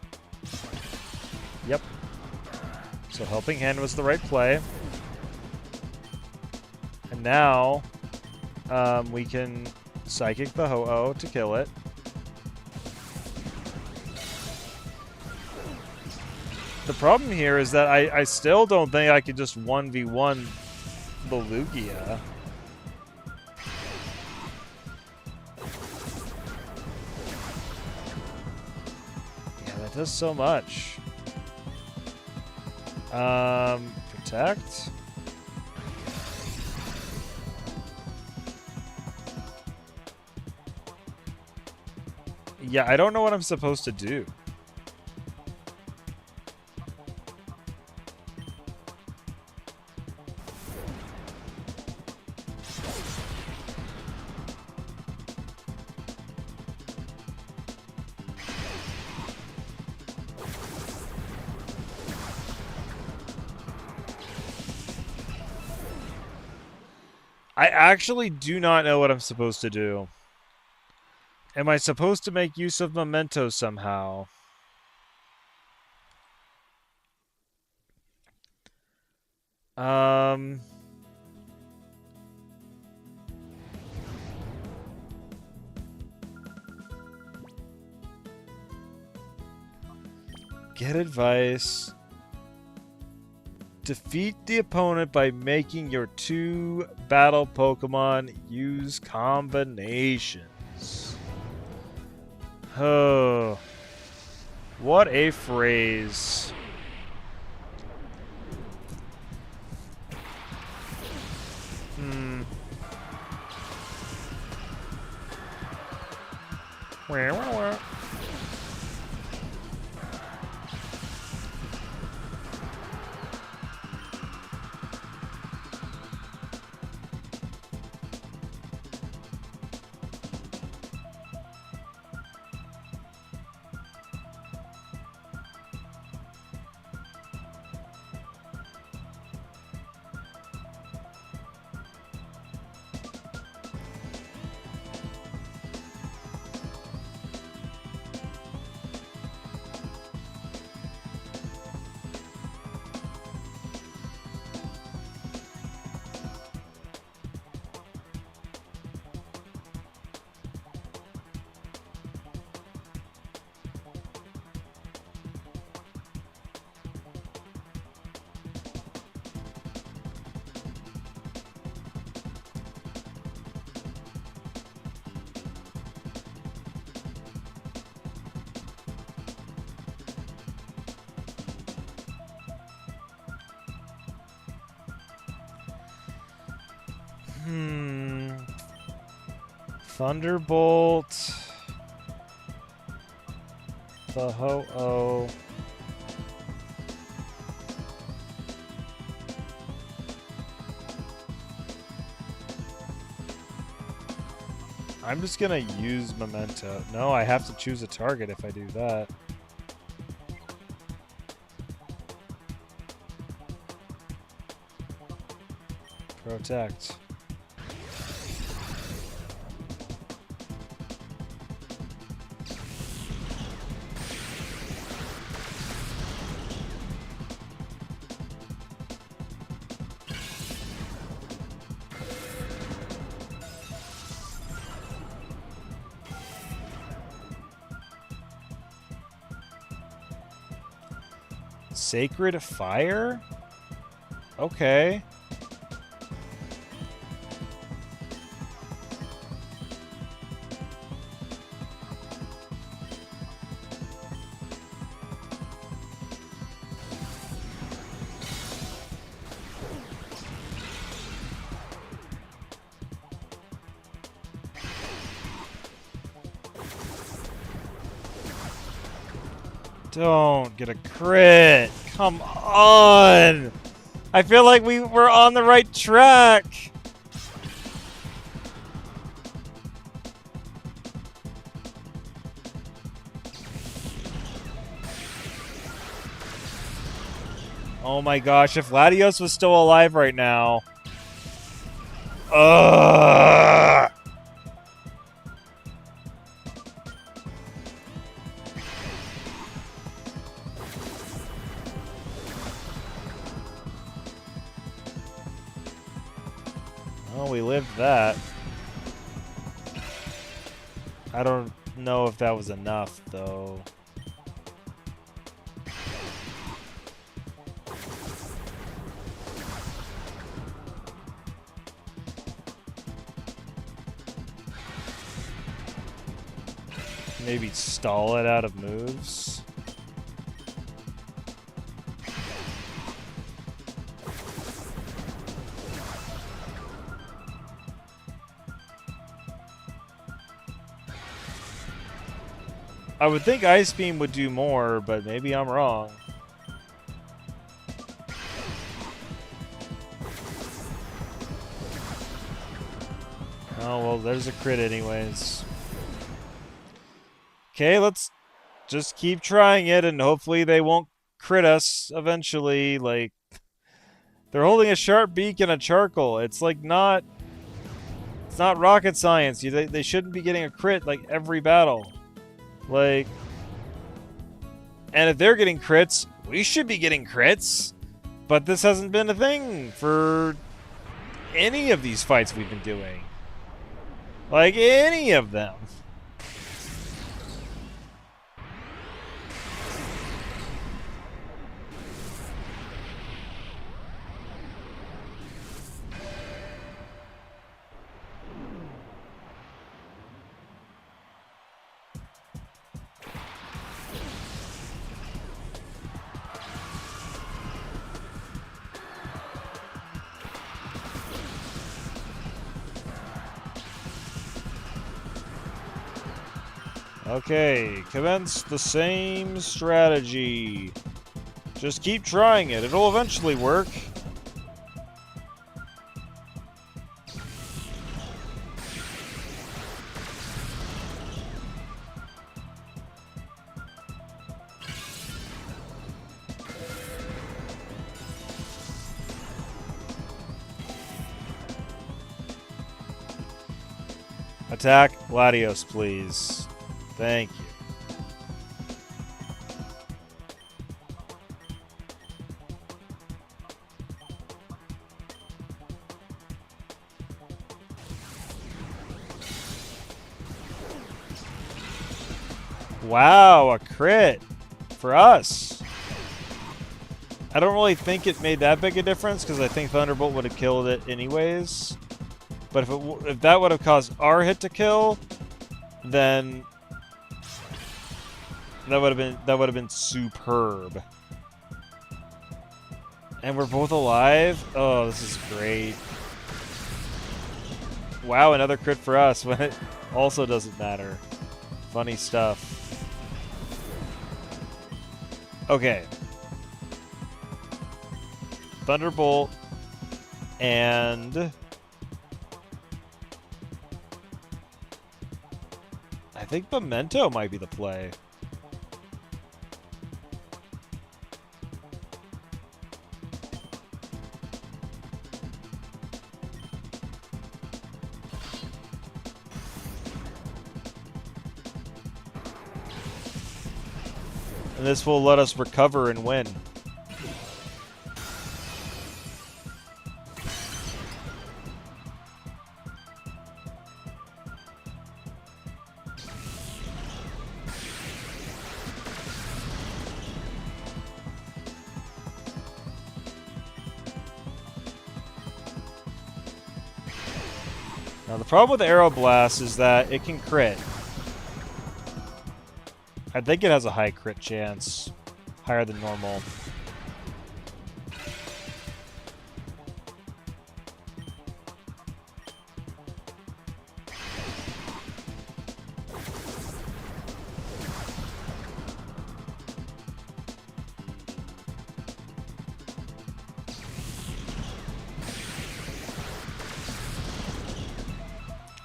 Yep. So Helping Hand was the right play. And now we can Psychic the Ho-Oh to kill it. The problem here is that I still don't think I could just 1v1 Belugia. Yeah, that does so much. Protect? Yeah, I don't know what I'm supposed to do. I actually do not know what I'm supposed to do. Am I supposed to make use of mementos somehow? Get advice. Defeat the opponent by making your 2 battle Pokemon use combinations. Oh. What a phrase. Hmm. Thunderbolt. The Ho-Oh. I'm just gonna use Memento. No, I have to choose a target if I do that. Protect. Sacred Fire? Okay. Don't get a crit. Come on. I feel like we were on the right track. Oh my gosh, if Latios was still alive right now. Ugh. Well, we lived that. I don't know if that was enough, though. maybe stall it out of moves. I would think Ice Beam would do more, but maybe I'm wrong. Oh, well, there's a crit anyways. Okay, let's just keep trying it, and hopefully they won't crit us eventually. Like, they're holding a sharp beak and a charcoal. It's like not... It's not rocket science. They shouldn't be getting a crit, like, every battle. Like... And if they're getting crits, we should be getting crits. But this hasn't been a thing for any of these fights we've been doing. Like, any of them. Okay, commence the same strategy. Just keep trying it. It'll eventually work. Attack Latios, please. Thank you. Wow, a crit for us. I don't really think it made that big a difference because I think Thunderbolt would have killed it anyways. But if that would have caused our hit to kill, then that would have been superb. And we're both alive? Oh, this is great. Wow, another crit for us when it also doesn't matter. Funny stuff. Okay. Thunderbolt and I think Memento might be the play. And this will let us recover and win. Now the problem with Arrow Blast is that it can crit. I think it has a high crit chance. Higher than normal.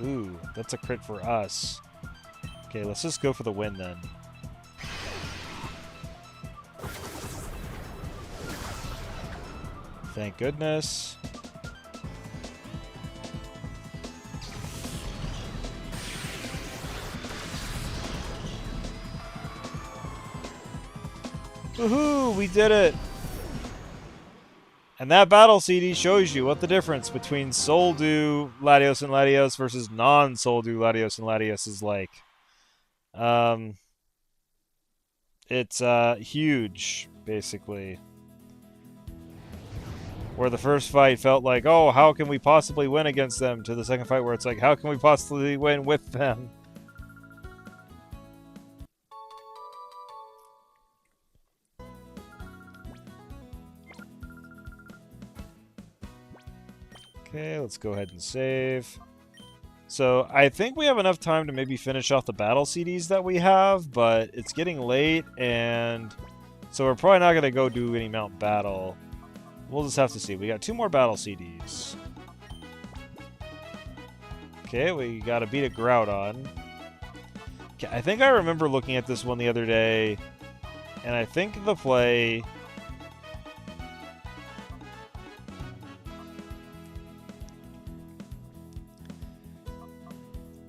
Ooh, that's a crit for us. Okay, let's just go for the win then. Thank goodness. Woohoo! We did it! And that battle CD shows you what the difference between Soldu Latios and Latios versus non-Soldu Latios and Latios is like. It's huge, basically. Where the first fight felt like, oh, how can we possibly win against them? To the second fight where it's like, how can we possibly win with them? Okay, let's go ahead and save. So I think we have enough time to maybe finish off the battle CDs that we have, but it's getting late, and so we're probably not going to go do any Mount Battle. We'll just have to see. We got 2 more battle CDs. Okay, we got to beat a Groudon. Okay, I think I remember looking at this one the other day, and I think the play...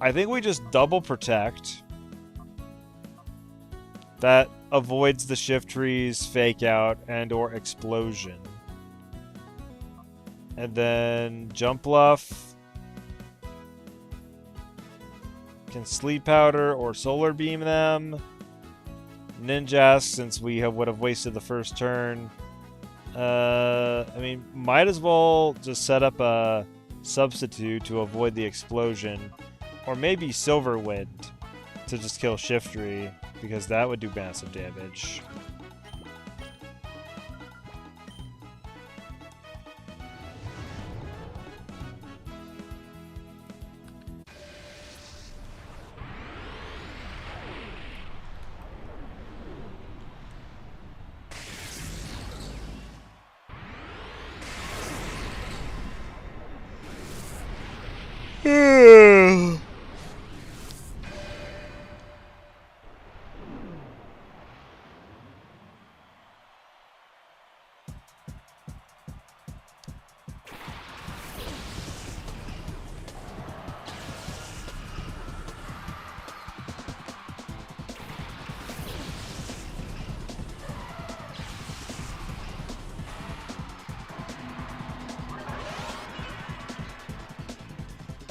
I think we just double protect. That avoids the Shift Trees, Fake Out, and or Explosion. And then Jump Bluff. Can Sleep Powder or Solar Beam them. Ninjask, since we would have wasted the first turn. I mean, might as well just set up a substitute to avoid the explosion. Or maybe Silver Wind to just kill Shiftry, because that would do massive damage.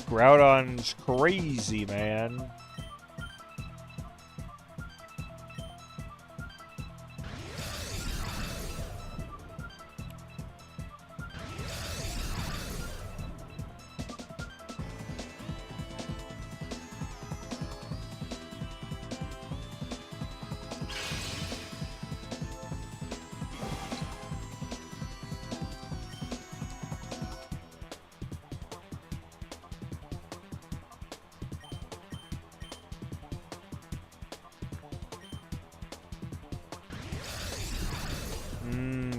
Groudon's crazy, man.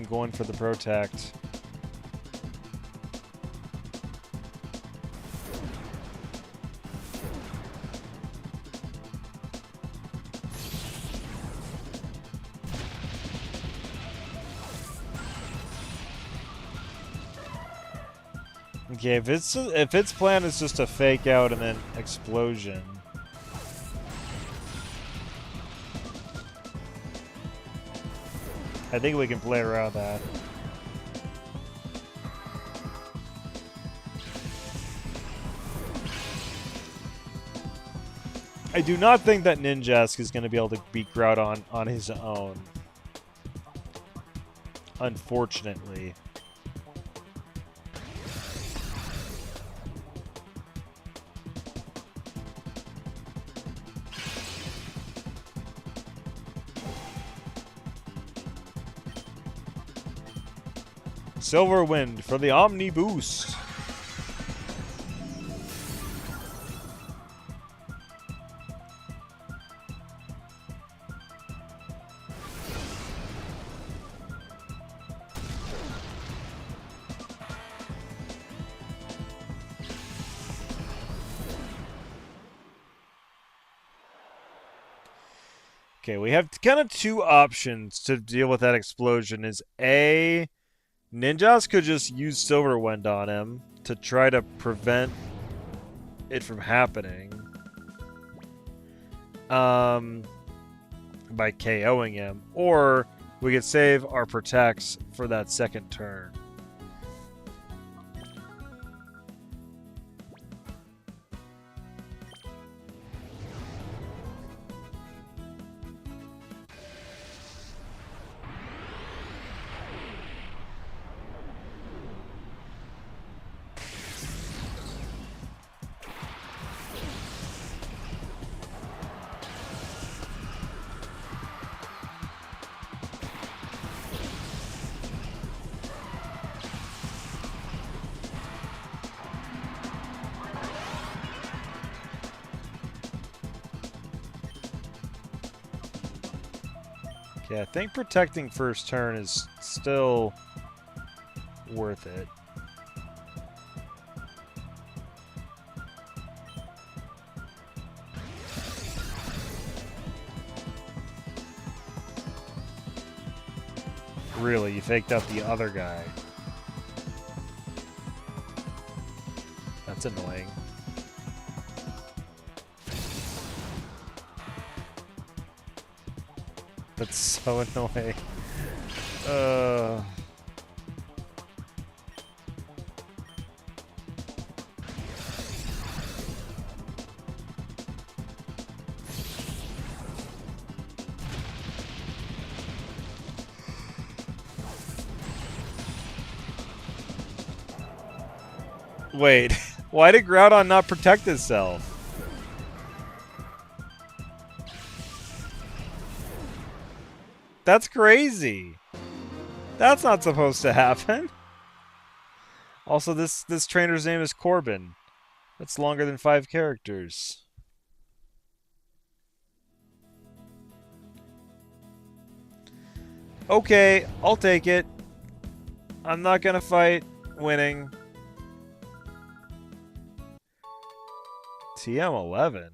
Going for the Protect. Okay, if its plan is just to Fake Out and then Explosion. I think we can play around that. I do not think that Ninjask is going to be able to beat Groudon on his own. Unfortunately. Silver Wind for the Omni Boost. Okay, we have kind of 2 options to deal with that explosion. Is A, Ninjask could just use Silver Wind on him to try to prevent it from happening. By KOing him. Or we could save our Protects for that second turn. Okay, I think protecting first turn is still worth it. Really, you faked out the other guy. That's annoying. That's so annoying. Wait, why did Groudon not protect itself? That's crazy. That's not supposed to happen. Also, this trainer's name is Corbin. That's longer than 5 characters. Okay, I'll take it. I'm not gonna fight winning. TM11.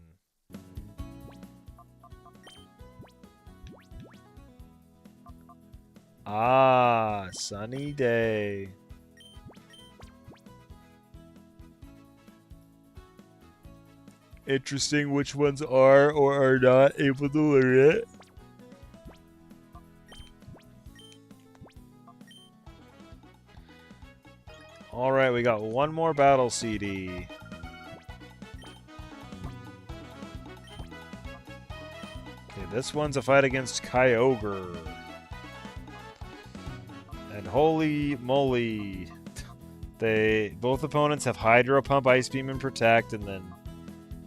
Ah, sunny day. Interesting which ones are or are not able to learn it. Alright, we got one more battle CD. Okay, this one's a fight against Kyogre. And holy moly. Both opponents have Hydro Pump, Ice Beam, and Protect, and then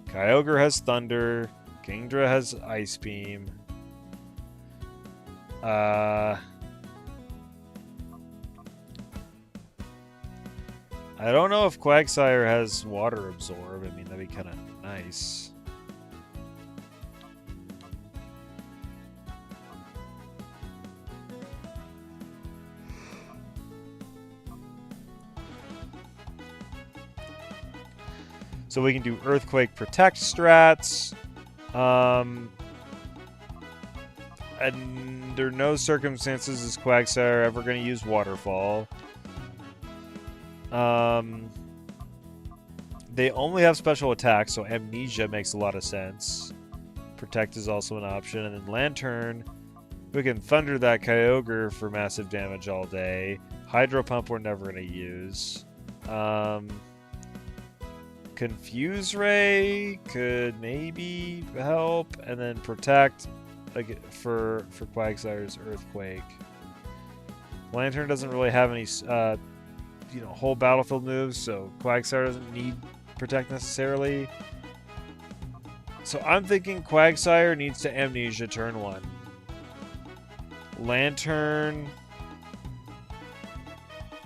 Kyogre has Thunder, Kingdra has Ice Beam. I don't know if Quagsire has Water Absorb. I mean, that'd be kind of nice. So we can do Earthquake Protect strats. Under no circumstances is Quagsire ever going to use Waterfall. They only have special attacks, so Amnesia makes a lot of sense. Protect is also an option. And then Lantern, we can Thunder that Kyogre for massive damage all day. Hydro Pump we're never going to use. Confuse Ray could maybe help, and then Protect for Quagsire's Earthquake. Lantern doesn't really have any, whole battlefield moves, so Quagsire doesn't need Protect necessarily. So I'm thinking Quagsire needs to Amnesia turn 1. Lantern,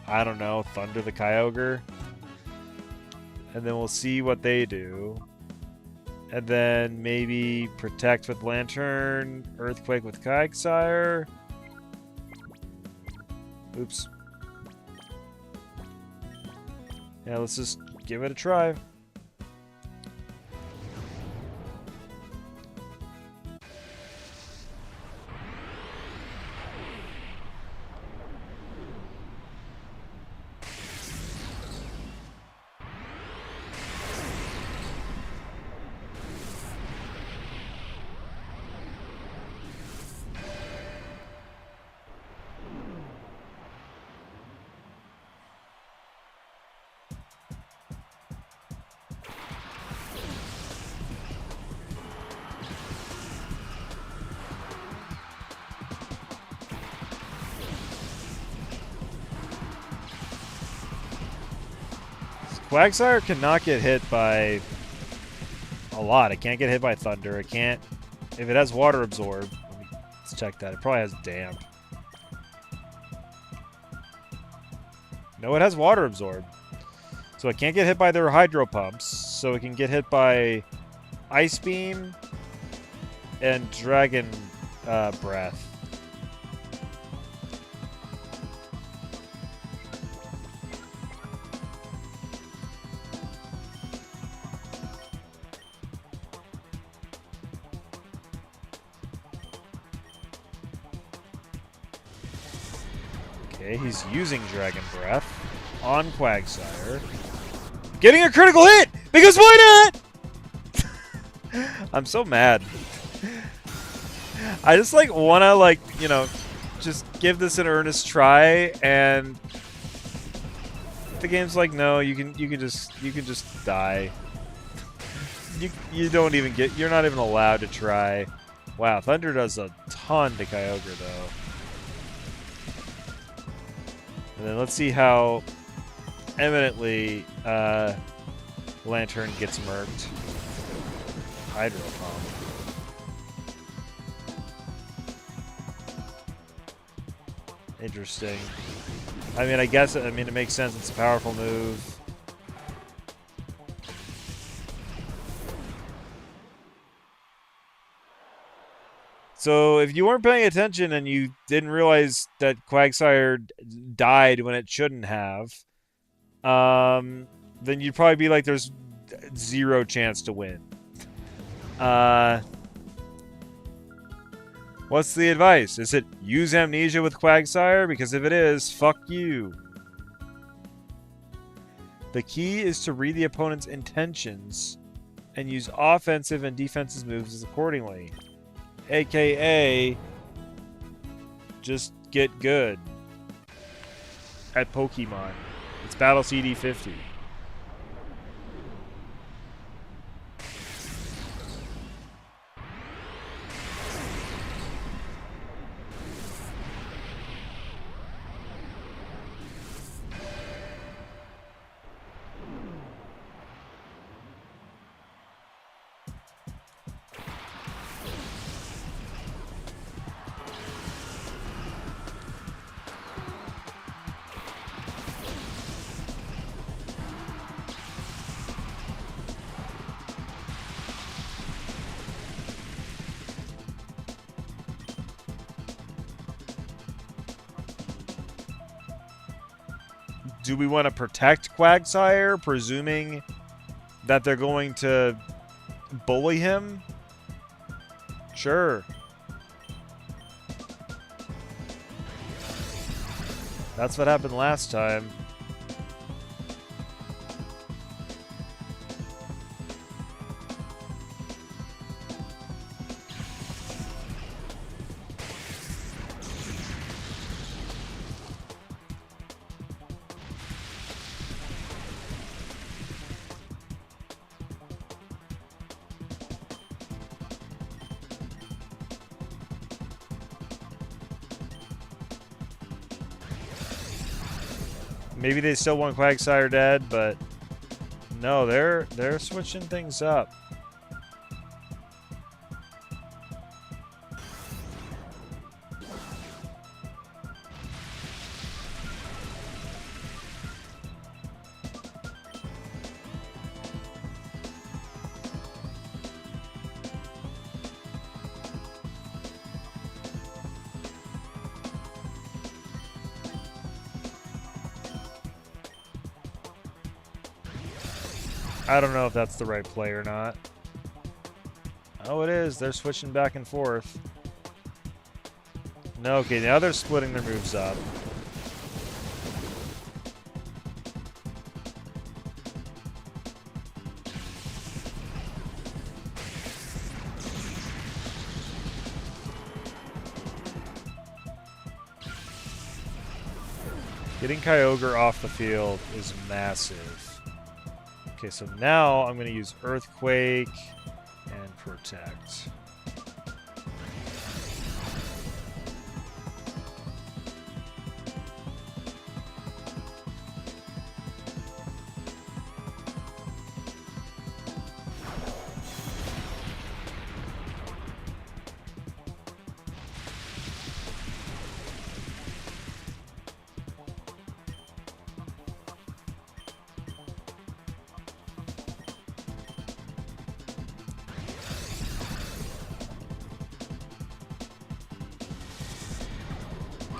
I don't know, Thunder the Kyogre. And then we'll see what they do. And then maybe Protect with Lantern, Earthquake with Quagsire. Oops. Yeah, let's just give it a try. Quagsire cannot get hit by a lot. It can't get hit by Thunder. It can't... If it has Water Absorb... Let's check that. It probably has Damp. No, it has Water Absorb. So it can't get hit by their Hydro Pumps. So it can get hit by Ice Beam and Dragon Breath. Okay, he's using Dragon Breath on Quagsire. Getting a critical hit! Because why not? I'm so mad. I just like wanna like, you know, just give this an earnest try, and the game's like, no, you can just die. You don't even get, you're not even allowed to try. Wow, Thunder does a ton to Kyogre though. And then let's see how eminently Lantern gets murked. Hydro Pump. Interesting. I mean, it makes sense. It's a powerful move. So if you weren't paying attention and you didn't realize that Quagsire died when it shouldn't have, then you'd probably be like, there's 0 chance to win. What's the advice? Is it use Amnesia with Quagsire? Because if it is, fuck you. The key is to read the opponent's intentions and use offensive and defensive moves accordingly. AKA, just get good at Pokemon. It's Battle CD 50. Do we want to protect Quagsire, presuming that they're going to bully him? Sure. That's what happened last time. Maybe they still want Quagsire dead, but no, they're switching things up. I don't know if that's the right play or not. Oh, it is. They're switching back and forth. No, okay, now they're splitting their moves up. Getting Kyogre off the field is massive. Okay, so now I'm going to use Earthquake and Protect.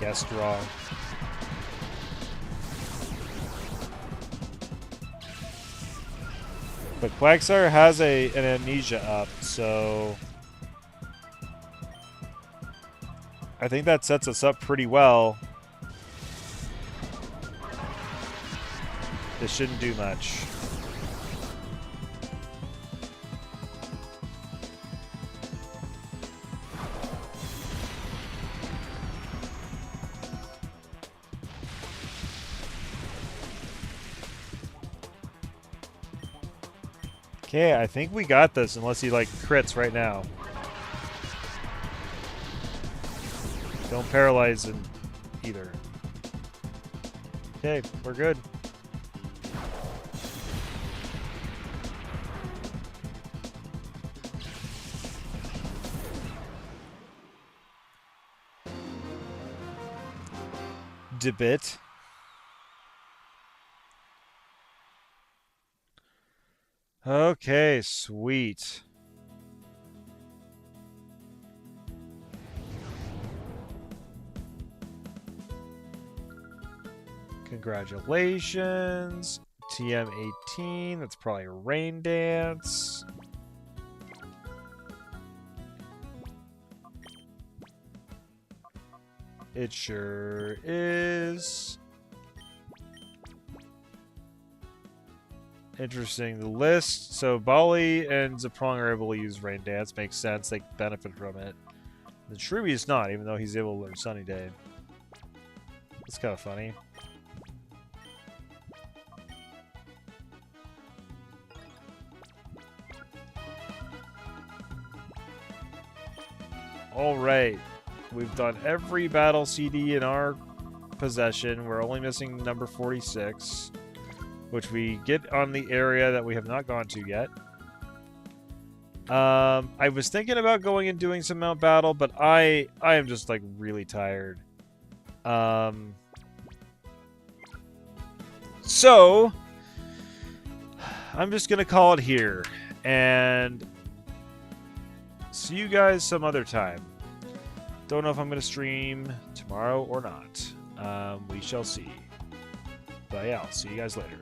Guessed wrong. But Quagsire has an Amnesia up, so I think that sets us up pretty well This shouldn't do much. Okay, I think we got this, unless he, like, crits right now. Don't paralyze him either. Okay, we're good. Debit. Okay, sweet. Congratulations. TM18, that's probably a rain dance. It sure is. Interesting. The list. So Bali and Zaprong are able to use Rain Dance. Makes sense. They benefit from it. The Shruby is not, even though he's able to learn Sunny Day. It's kind of funny. Alright. We've done every battle CD in our possession. We're only missing number 46. Which we get on the area that we have not gone to yet. I was thinking about going and doing some Mount Battle, but I am just, like, really tired. So, I'm just going to call it here. And see you guys some other time. Don't know if I'm going to stream tomorrow or not. We shall see. But yeah, I'll see you guys later.